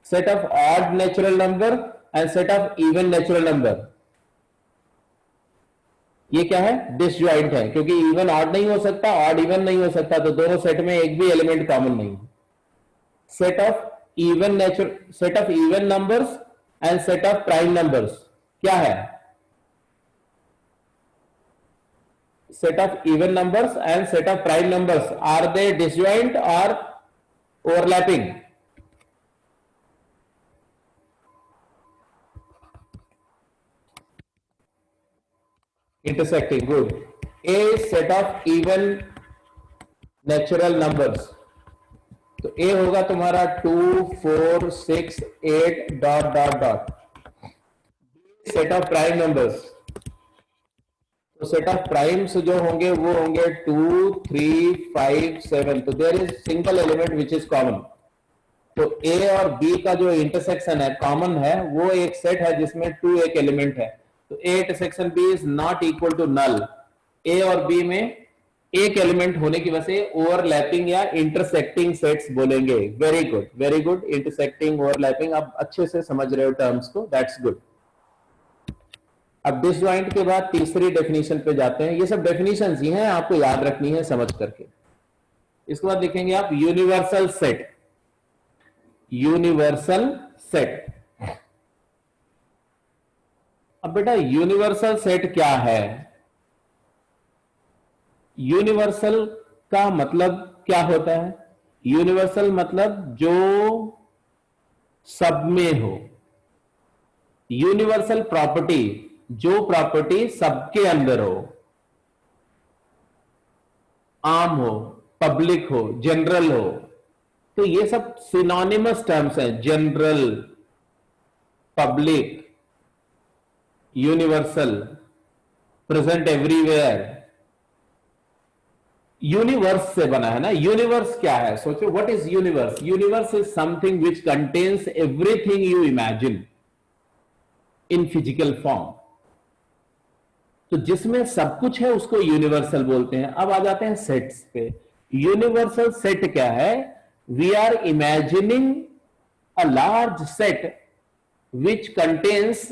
Set of odd natural number and set of even natural number, ये क्या है? डिसजॉइंट है, क्योंकि इवन ऑड नहीं हो सकता, ऑड इवन नहीं हो सकता, तो दोनों सेट में एक भी एलिमेंट कॉमन नहीं है। Set of even numbers and set of prime numbers क्या है? Set of even numbers and set of prime numbers, are they disjoint और overlapping? Intersecting, good. A set of even natural numbers, तो A होगा तुम्हारा 2 4 6 8 dot dot dot. Set of prime numbers, तो set of primes जो होंगे वो होंगे 2 3 5 7। तो there is single element which is common. तो A और B का जो इंटरसेक्शन है, कॉमन है, वो एक सेट है जिसमें 2 एक एलिमेंट है। तो A intersection B is not equal to null. A और B में एक एलिमेंट होने की वजह से ओवरलैपिंग या इंटरसेक्टिंग सेट्स बोलेंगे। Very good, very good. Intersecting, overlapping, आप अच्छे से समझ रहे हो टर्म्स को, दैट्स गुड। अब डिसजॉइंट के बाद तीसरी डेफिनेशन पे जाते हैं। ये सब डेफिनेशंस ही हैं, आपको याद रखनी है समझ करके। इसके बाद देखेंगे आप यूनिवर्सल सेट। यूनिवर्सल सेट, अब बेटा यूनिवर्सल सेट क्या है? यूनिवर्सल का मतलब क्या होता है? यूनिवर्सल मतलब जो सब में हो। यूनिवर्सल प्रॉपर्टी, जो प्रॉपर्टी सबके अंदर हो, आम हो, पब्लिक हो, जनरल हो। तो ये सब सिनोनिमस टर्म्स हैं, general, public, universal, present everywhere. Universe से बना है ना। यूनिवर्स क्या है? सोचो, what is universe? Universe is something which contains everything you imagine in physical form. तो जिसमें सब कुछ है उसको यूनिवर्सल बोलते हैं। अब आ जाते हैं सेट्स पे। यूनिवर्सल सेट क्या है? We are imagining a large set which contains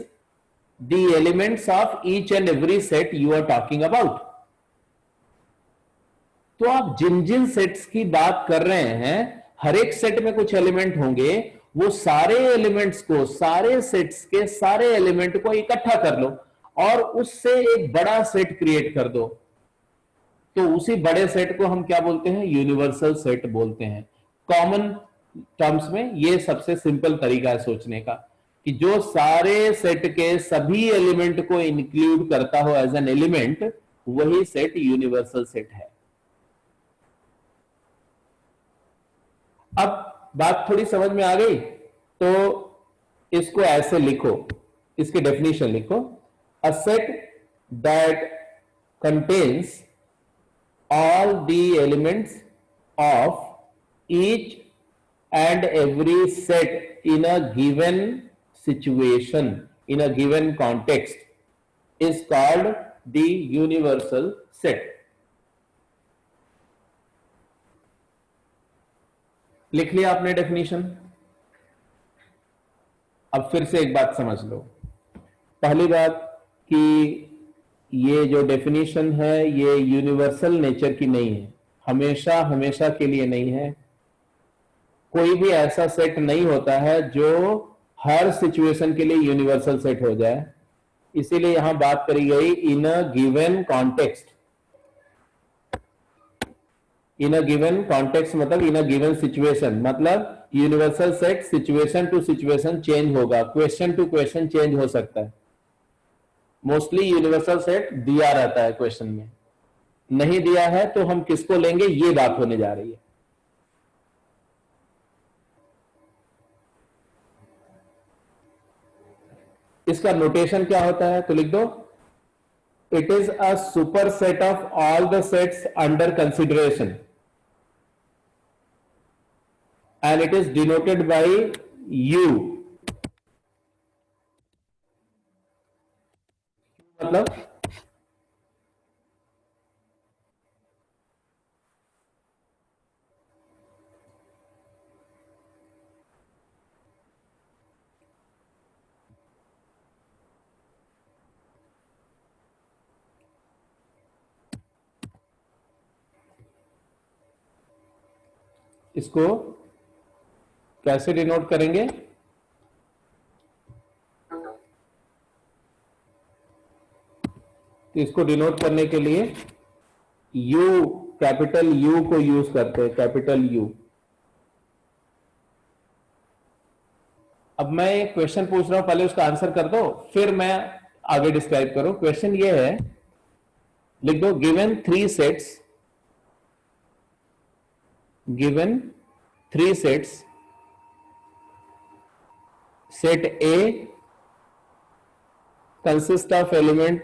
the elements of each and every set you are talking about। तो आप जिन जिन सेट्स की बात कर रहे हैं, हर एक सेट में कुछ एलिमेंट होंगे, वो सारे एलिमेंट्स को, सारे सेट्स के सारे एलिमेंट को इकट्ठा कर लो और उससे एक बड़ा सेट क्रिएट कर दो। तो उसी बड़े सेट को हम क्या बोलते हैं? यूनिवर्सल सेट बोलते हैं। कॉमन टर्म्स में ये सबसे सिंपल तरीका है सोचने का, कि जो सारे सेट के सभी एलिमेंट को इंक्लूड करता हो एज एन एलिमेंट, वही सेट यूनिवर्सल सेट है। अब बात थोड़ी समझ में आ गई? तो इसको ऐसे लिखो, इसकी डेफिनेशन लिखो, a set that contains all the elements of each and every set in a given situation, in a given context, is called the universal set. लिख लिया आपने डेफिनेशन? अब फिर से एक बात समझ लो। पहली बात कि ये जो डेफिनेशन है ये यूनिवर्सल नेचर की नहीं है, हमेशा हमेशा के लिए नहीं है। कोई भी ऐसा सेट नहीं होता है जो हर सिचुएशन के लिए यूनिवर्सल सेट हो जाए। इसीलिए यहां बात करी गई in a given context. In a given context मतलब इन अ गिवन सिचुएशन, मतलब universal set situation to situation change होगा, क्वेश्चन टू क्वेश्चन चेंज हो सकता है। मोस्टली यूनिवर्सल सेट दिया रहता है क्वेश्चन में, नहीं दिया है तो हम किसको लेंगे, ये बात होने जा रही है। इसका नोटेशन क्या होता है तो लिख दो, it is a super set of all the sets under consideration and it is denoted by u। मतलब इसको कैसे डिनोट करेंगे? तो इसको डिनोट करने के लिए U, कैपिटल U को यूज करते हैं, कैपिटल U। अब मैं एक क्वेश्चन पूछ रहा हूं, पहले उसका आंसर कर दो फिर मैं आगे डिस्क्राइब करूं। क्वेश्चन ये है, लिख दो, given three sets, given three sets, set A consist of element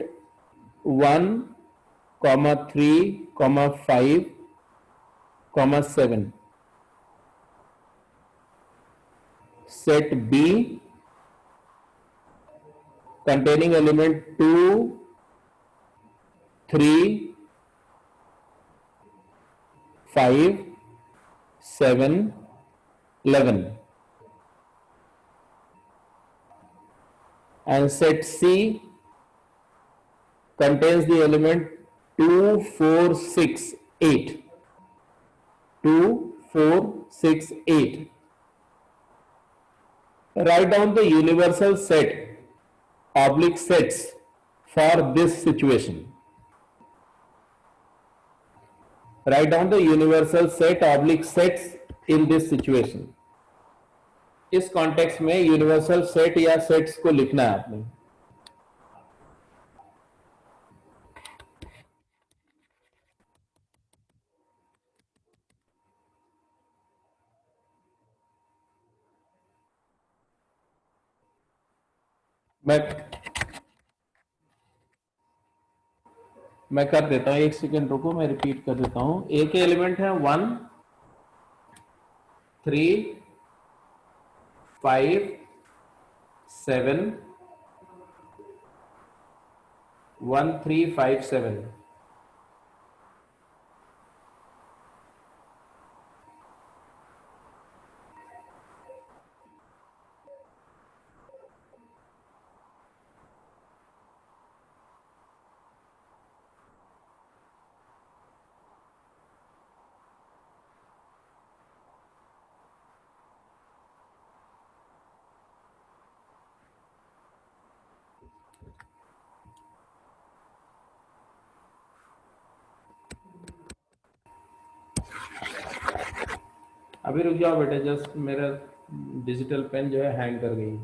1, 3, 5, 7. Set B containing element 2, 3, 5, 7, 11. And set C contains the element 2, 4, 6, 8. 2, 4, 6, 8. Write down the universal set oblique sets for this situation. Write down the universal set oblique sets in this situation. इस context में universal set या sets को लिखना है आपने। मैं कर देता हूं, एक सेकेंड रुको, मैं रिपीट कर देता हूं। ए के एलिमेंट है 1, 3, 5, 7, 1, 3, 5, 7। अभी रुक जाओ बेटा, जस्ट मेरा डिजिटल पेन जो है हैंग कर गई।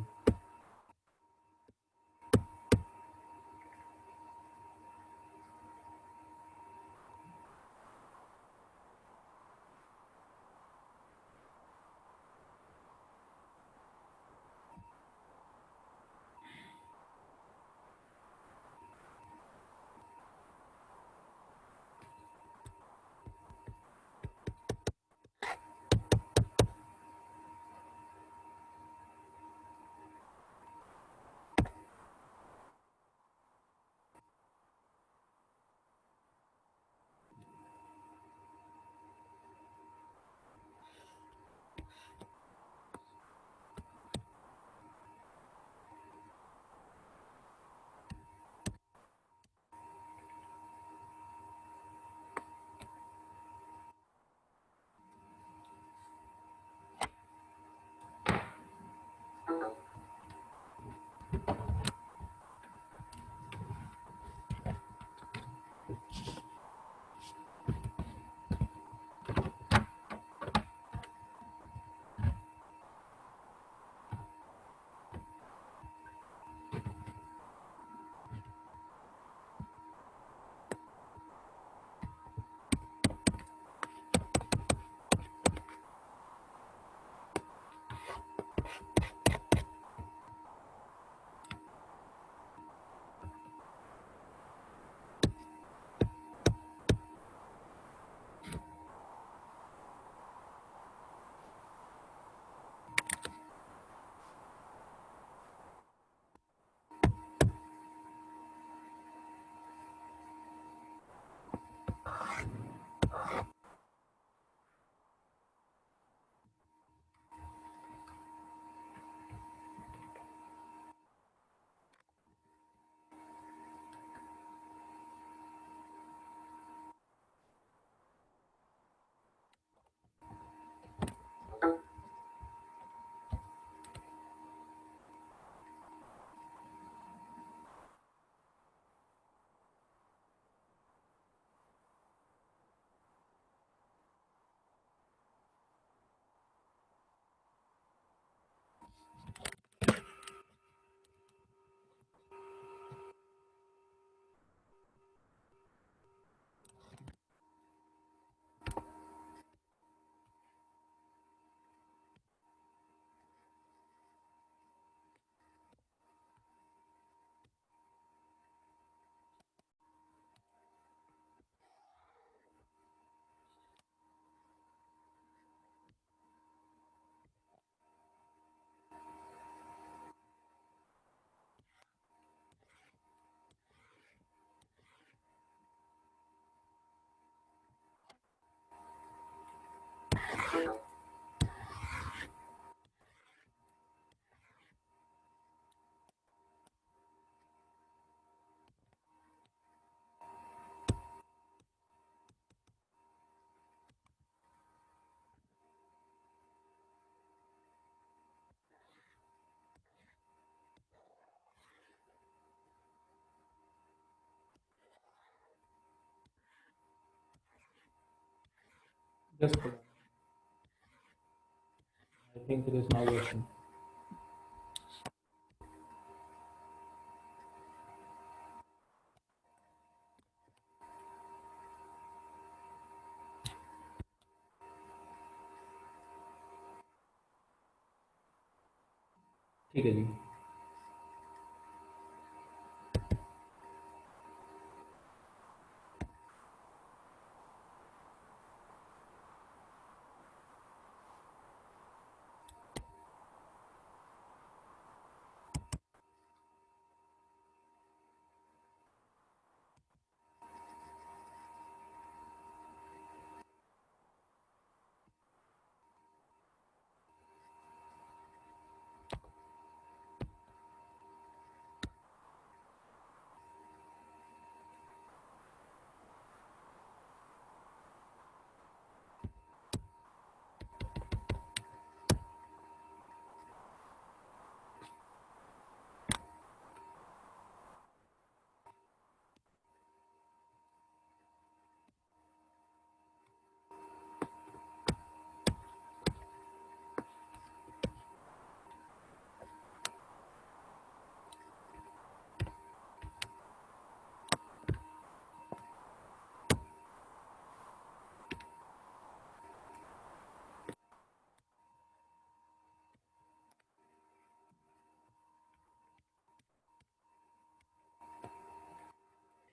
Just hold on. I think it is now working. ठीक है जी।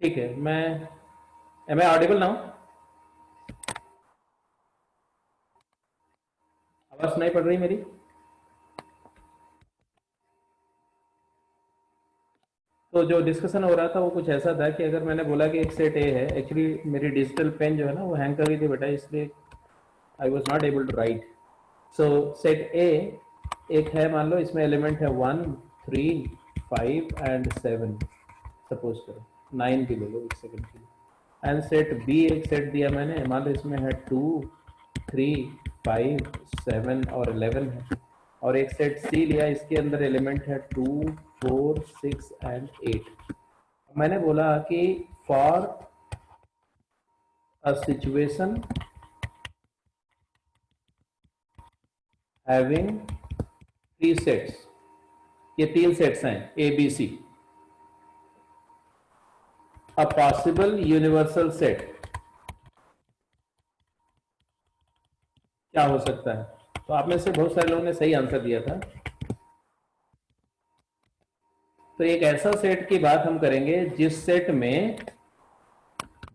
ठीक है, मैं एम आई ऑडिबल नाउ? आवाज सुनाई पड़ रही मेरी? तो जो डिस्कशन हो रहा था वो कुछ ऐसा था कि अगर मैंने बोला कि एक सेट ए है, एक्चुअली मेरी डिजिटल पेन जो है ना वो हैंग कर गई थी बेटा, इसलिए I was not able to write. So set A एक है, मान लो इसमें एलिमेंट है 1, 3, 5 एंड 7, सपोज करो 9 भी ले लो, एक सेकंड के लिए। एंड सेट बी एक सेट दिया मैंने, मान लो इसमें है 2, 3, 5, 7 और 11 है। और एक सेट सी लिया, इसके अंदर एलिमेंट है 2, 4, 6 एंड 8। मैंने बोला कि for a situation having 3 sets, ये 3 सेट्स हैं A B C, a possible universal set क्या हो सकता है? तो आप में से बहुत सारे लोगों ने सही आंसर दिया था। तो एक ऐसा सेट की बात हम करेंगे जिस सेट में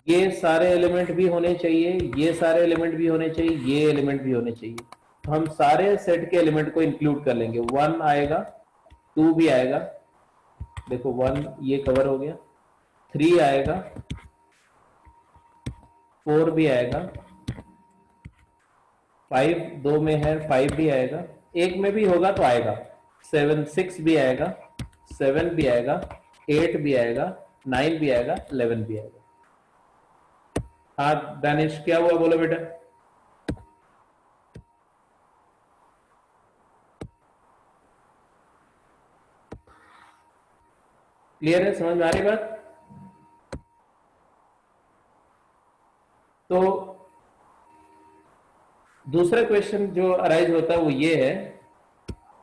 ये सारे एलिमेंट भी होने चाहिए, ये सारे एलिमेंट भी होने चाहिए, ये एलिमेंट भी होने चाहिए। तो हम सारे सेट के एलिमेंट को इंक्लूड कर लेंगे। 1 आएगा, 2 भी आएगा, देखो 1 ये कवर हो गया, 3 आएगा, 4 भी आएगा, 5 दो में है, 5 भी आएगा, एक में भी होगा तो आएगा, 7 6 भी आएगा, 7 भी आएगा, 8 भी आएगा, 9 भी आएगा, 11 भी आएगा। हाँ दानिश, क्या हुआ बोलो बेटा? क्लियर है, समझ में आ रही बात? तो दूसरा क्वेश्चन जो अराइज होता है वो ये है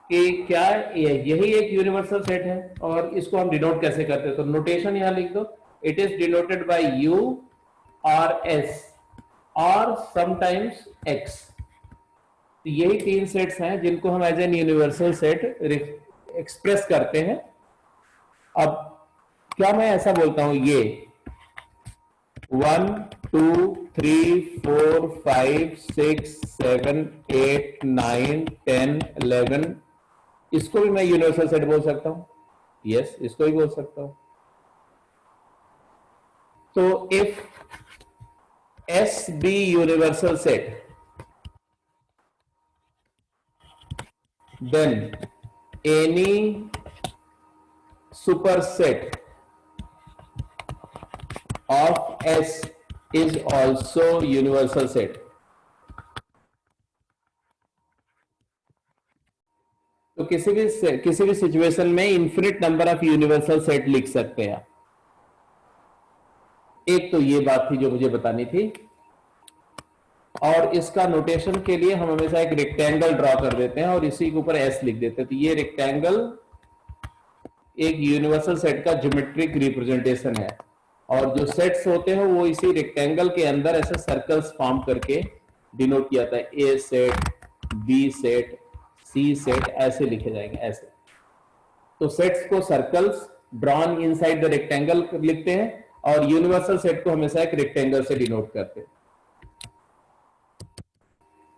कि क्या यही एक यूनिवर्सल सेट है, और इसको हम डिनोट कैसे करते हैं? तो नोटेशन यहां लिख दो, it is denoted by U और एस और समटाइम्स एक्स। तो यही 3 सेट्स हैं जिनको हम as an universal set express करते हैं। अब क्या मैं ऐसा बोलता हूं, ये 1, 2, 3, 4, 5, 6, 7, 8, 9, 10, 11, इसको भी मैं यूनिवर्सल सेट बोल सकता हूं? यस, इसको भी बोल सकता हूं। तो if S be universal set, then any superset of S is also universal set। तो किसी भी सिचुएशन में infinite number of universal set लिख सकते हैं। एक तो ये बात थी जो मुझे बतानी थी। और इसका नोटेशन के लिए हम हमेशा एक रेक्टेंगल ड्रॉ कर देते हैं और इसी के ऊपर एस लिख देते हैं। तो ये रेक्टेंगल एक यूनिवर्सल सेट का ज्योमेट्रिक रिप्रेजेंटेशन है, और जो सेट्स होते हैं वो इसी रेक्टेंगल के अंदर ऐसे सर्कल्स फॉर्म करके डिनोट किया जाता है। ए सेट, बी सेट, सी सेट, ऐसे लिखे जाएंगे ऐसे। तो सेट्स को circles drawn inside the rectangle लिखते हैं और यूनिवर्सल सेट को हमेशा एक रेक्टेंगल से डिनोट करते हैं।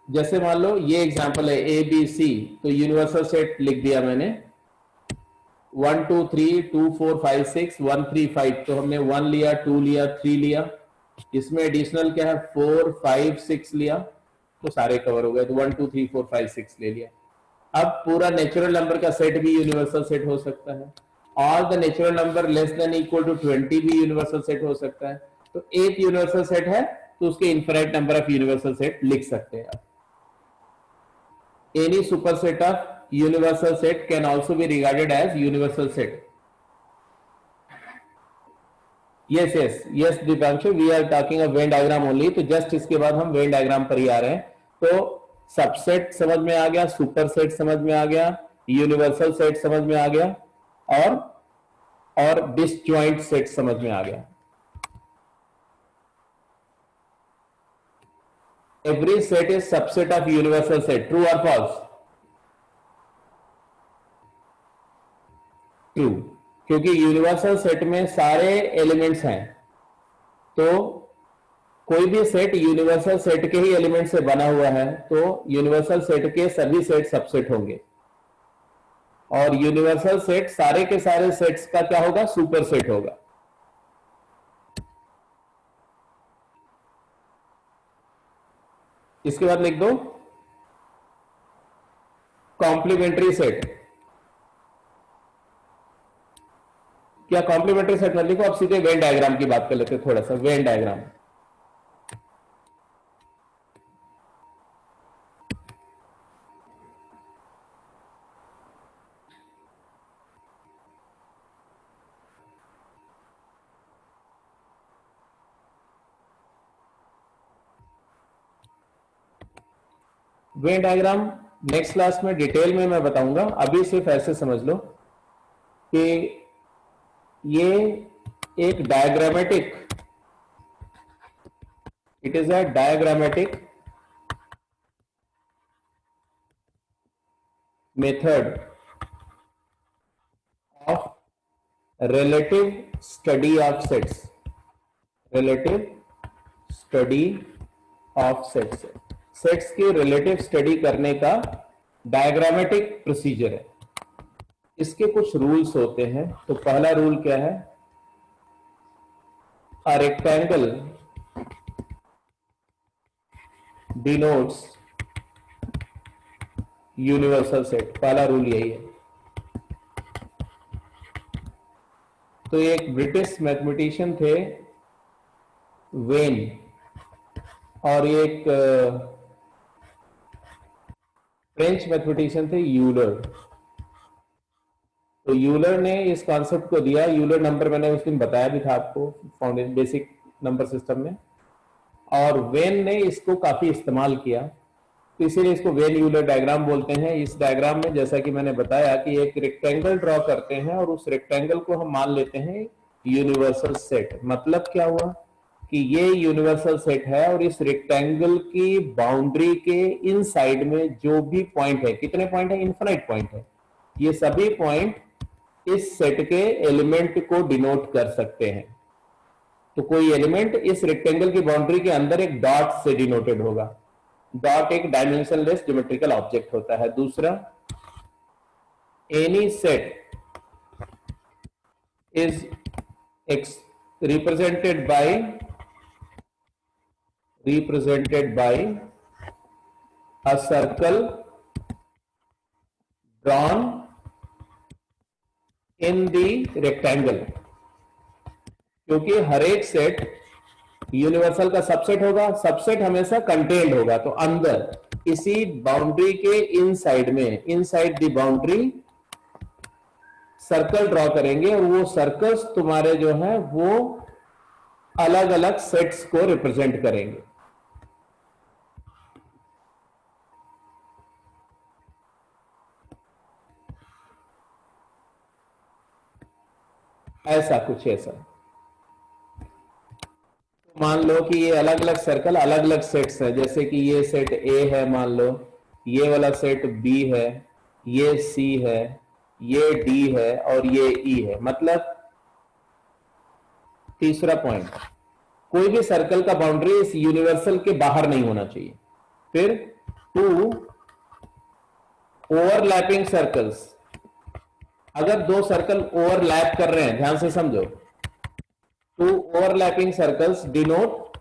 जैसे मान लो ये एग्जांपल है ए बी सी, तो यूनिवर्सल सेट लिख दिया मैंने 1 2 3 2 4 5 6 1 3 5, तो हमने 1 लिया, 2 लिया, 3 लिया, इसमें एडिशनल क्या है 4 5 6 लिया, तो सारे कवर हो गए। तो 1 2 3 4 5 6 ले लिया। अब पूरा नेचुरल नंबर का सेट भी यूनिवर्सल सेट हो सकता है। All the natural number less than equal to 20 भी यूनिवर्सल सेट हो सकता है। तो एक यूनिवर्सल सेट है तो उसके infinite number of universal set लिख सकते हैं आप। Any superset of universal set can also be regarded as universal set. Yes Dipanshu, we are talking of Venn diagram only. तो जस्ट इसके बाद हम वेन डायग्राम पर ही आ रहे हैं। तो सबसेट समझ में आ गया, सुपर सेट समझ में आ गया, यूनिवर्सल सेट समझ में आ गया, और डिसजॉइंट सेट समझ में आ गया। Every set is subset of universal set. True or false? True, क्योंकि यूनिवर्सल सेट में सारे एलिमेंट्स हैं, तो कोई भी सेट यूनिवर्सल सेट के ही एलिमेंट से बना हुआ है, तो यूनिवर्सल सेट के सभी सेट सबसेट होंगे, और यूनिवर्सल सेट सारे के सारे सेट्स का क्या होगा, सुपर सेट होगा। इसके बाद लिख दो कॉम्प्लीमेंट्री सेट। क्या कॉम्प्लीमेंट्री सेट मत लिखो, अब सीधे वेन डायग्राम की बात कर लेते हैं। थोड़ा सा Venn diagram, Venn diagram next class में डिटेल में मैं बताऊंगा। अभी सिर्फ ऐसे समझ लो कि ये एक diagrammatic, it is a diagrammatic method of relative study of sets, relative study of sets, sets की रिलेटिव स्टडी करने का डायग्रामेटिक प्रोसीजर है। इसके कुछ रूल्स होते हैं। तो पहला रूल क्या है, a rectangle denotes universal set. पहला रूल यही है। तो एक ब्रिटिश मैथमेटिशियन थे वेन, और एक फ्रेंच मैथमेटिशियन थे यूलर। तो यूलर ने इस कॉन्सेप्ट को दिया, यूलर नंबर मैंने उस दिन बताया भी था आपको फाउंडेशन बेसिक नंबर सिस्टम में, और वेन ने इसको काफी इस्तेमाल किया, तो इसीलिए इसको वेन यूलर डायग्राम बोलते हैं। इस डायग्राम में जैसा कि मैंने बताया कि एक रेक्टेंगल ड्रॉ करते हैं और उस रेक्टेंगल को हम मान लेते हैं यूनिवर्सल सेट। मतलब क्या हुआ कि ये यूनिवर्सल सेट है, और इस रेक्टेंगल की बाउंड्री के इन साइड में जो भी पॉइंट है, कितने पॉइंट है, इनफिनिट पॉइंट है, ये सभी पॉइंट इस सेट के एलिमेंट को डिनोट कर सकते हैं। तो कोई एलिमेंट इस रेक्टेंगल की बाउंड्री के अंदर एक डॉट से डिनोटेड होगा। डॉट एक डायमेंशनलेस ज्योमेट्रिकल ऑब्जेक्ट होता है। दूसरा, any set is represented by a circle drawn in the rectangle, क्योंकि हर एक सेट यूनिवर्सल का सबसेट होगा, सबसेट हमेशा कंटेन्ड होगा। तो अंदर इसी बाउंड्री के इनसाइड में, inside the boundary circle draw करेंगे, और वो सर्कल्स तुम्हारे जो है वो अलग अलग सेट्स को रिप्रेजेंट करेंगे। ऐसा कुछ ऐसा। मान लो कि ये अलग अलग सर्कल अलग अलग सेट्स है, जैसे कि ये सेट ए है, मान लो ये वाला सेट बी है, ये सी है, ये डी है और ये ई है। मतलब तीसरा पॉइंट, कोई भी सर्कल का बाउंड्री इस यूनिवर्सल के बाहर नहीं होना चाहिए। फिर टू ओवरलैपिंग सर्कल्स, अगर दो सर्कल ओवरलैप कर रहे हैं, ध्यान से समझो, two overlapping circles denote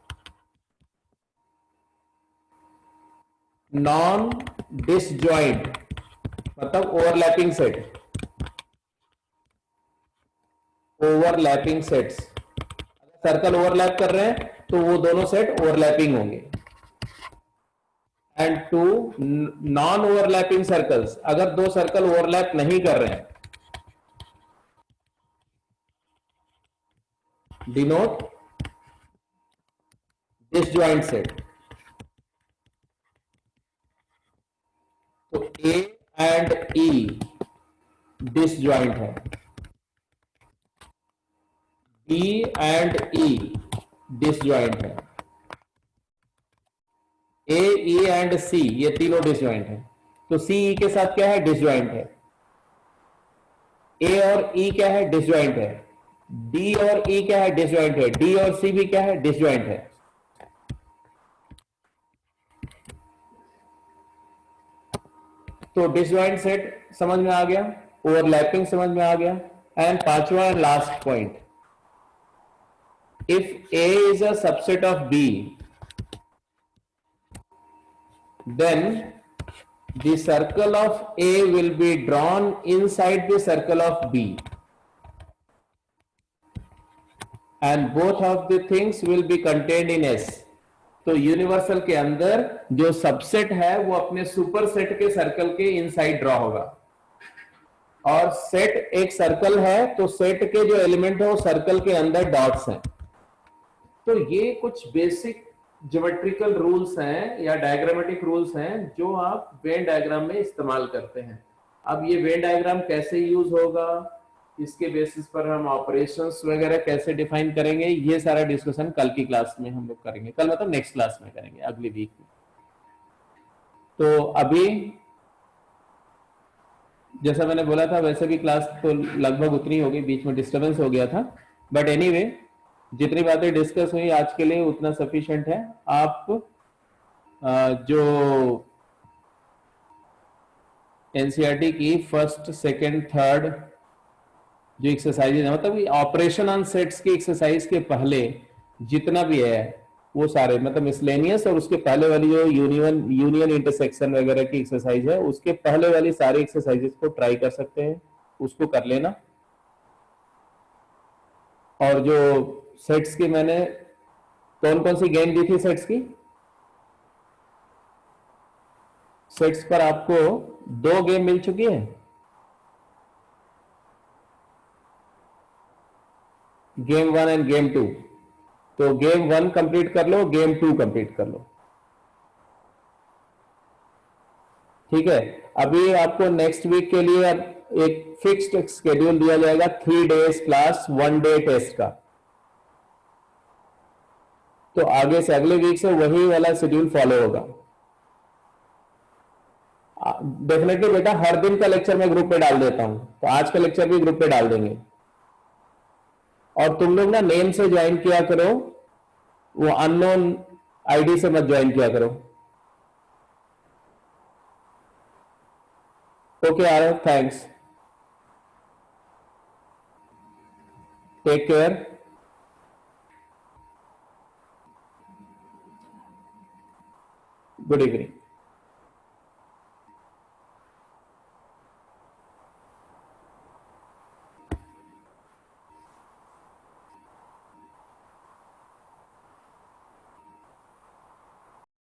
non disjoint, मतलब overlapping set, overlapping sets. Circle overlap कर रहे हैं तो वो दोनों सेट ओवरलैपिंग होंगे। And two non overlapping circles, अगर दो सर्कल ओवरलैप नहीं कर रहे हैं, डिनोट डिसजॉइंट सेट। तो ए एंड ई डिसजॉइंट है, बी एंड ई डिसजॉइंट है, ए ई एंड सी ये तीनों डिसजॉइंट है। तो सी ई के साथ क्या है, डिसजॉइंट है। ए और ई क्या है, डिसजॉइंट है। डी और ई क्या है, डिसजॉइंट है। डी और सी भी क्या है, डिसजॉइंट है। तो डिसजॉइंट सेट समझ में आ गया, ओवरलैपिंग समझ में आ गया। एंड पांचवा and last point, if A is a subset of B, then the circle of A will be drawn inside the circle of B, and both of the things will be contained in S. तो universal के अंदर जो subset है वो अपने super set के circle के inside draw होगा, और सेट एक सर्कल है तो सेट के जो एलिमेंट है वो सर्कल के अंदर डॉट्स हैं। तो ये कुछ बेसिक ज्योमेट्रिकल रूल्स हैं या डायग्रामेटिक रूल्स हैं जो आप वेन डायग्राम में इस्तेमाल करते हैं। अब ये वेन डायग्राम कैसे यूज होगा, इसके बेसिस पर हम ऑपरेशंस वगैरह कैसे डिफाइन करेंगे, ये सारा डिस्कशन कल की क्लास में हम लोग करेंगे। कल मतलब नेक्स्ट क्लास में करेंगे, अगली वीक में। तो अभी जैसा मैंने बोला था वैसे भी क्लास तो लगभग उतनी होगी, बीच में डिस्टर्बेंस हो गया था, बट एनीवे जितनी बातें डिस्कस हुई आज के लिए उतना सफिशिएंट है। आप जो एनसीईआरटी की फर्स्ट सेकंड थर्ड जो एक्सरसाइजेज है, मतलब ऑपरेशन ऑन सेट्स की एक्सरसाइज के पहले जितना भी है वो सारे, मतलब मिसलेनियस और उसके पहले वाली जो यूनियन इंटरसेक्शन वगैरह की एक्सरसाइज है उसके पहले वाली सारी एक्सरसाइजेस को ट्राई कर सकते हैं, उसको कर लेना। और जो सेट्स की मैंने कौन कौन सी गेम दी थी, सेट्स पर आपको 2 गेम मिल चुकी है, गेम 1 एंड गेम 2। तो गेम 1 कंप्लीट कर लो, गेम 2 कंप्लीट कर लो, ठीक है। अभी आपको नेक्स्ट वीक के लिए एक फिक्स्ड स्केड्यूल दिया जाएगा, 3 डेज क्लास 1 डे टेस्ट का। तो आगे से अगले वीक से वही वाला शेड्यूल फॉलो होगा। डेफिनेटली बेटा हर दिन का लेक्चर मैं ग्रुप पे डाल देता हूं, तो आज का लेक्चर भी ग्रुप पे डाल देंगे। और तुम लोग ना नेम से ज्वाइन किया करो, वो अननोन आईडी से मत ज्वाइन किया करो। ओके आर, thanks, take care, good evening.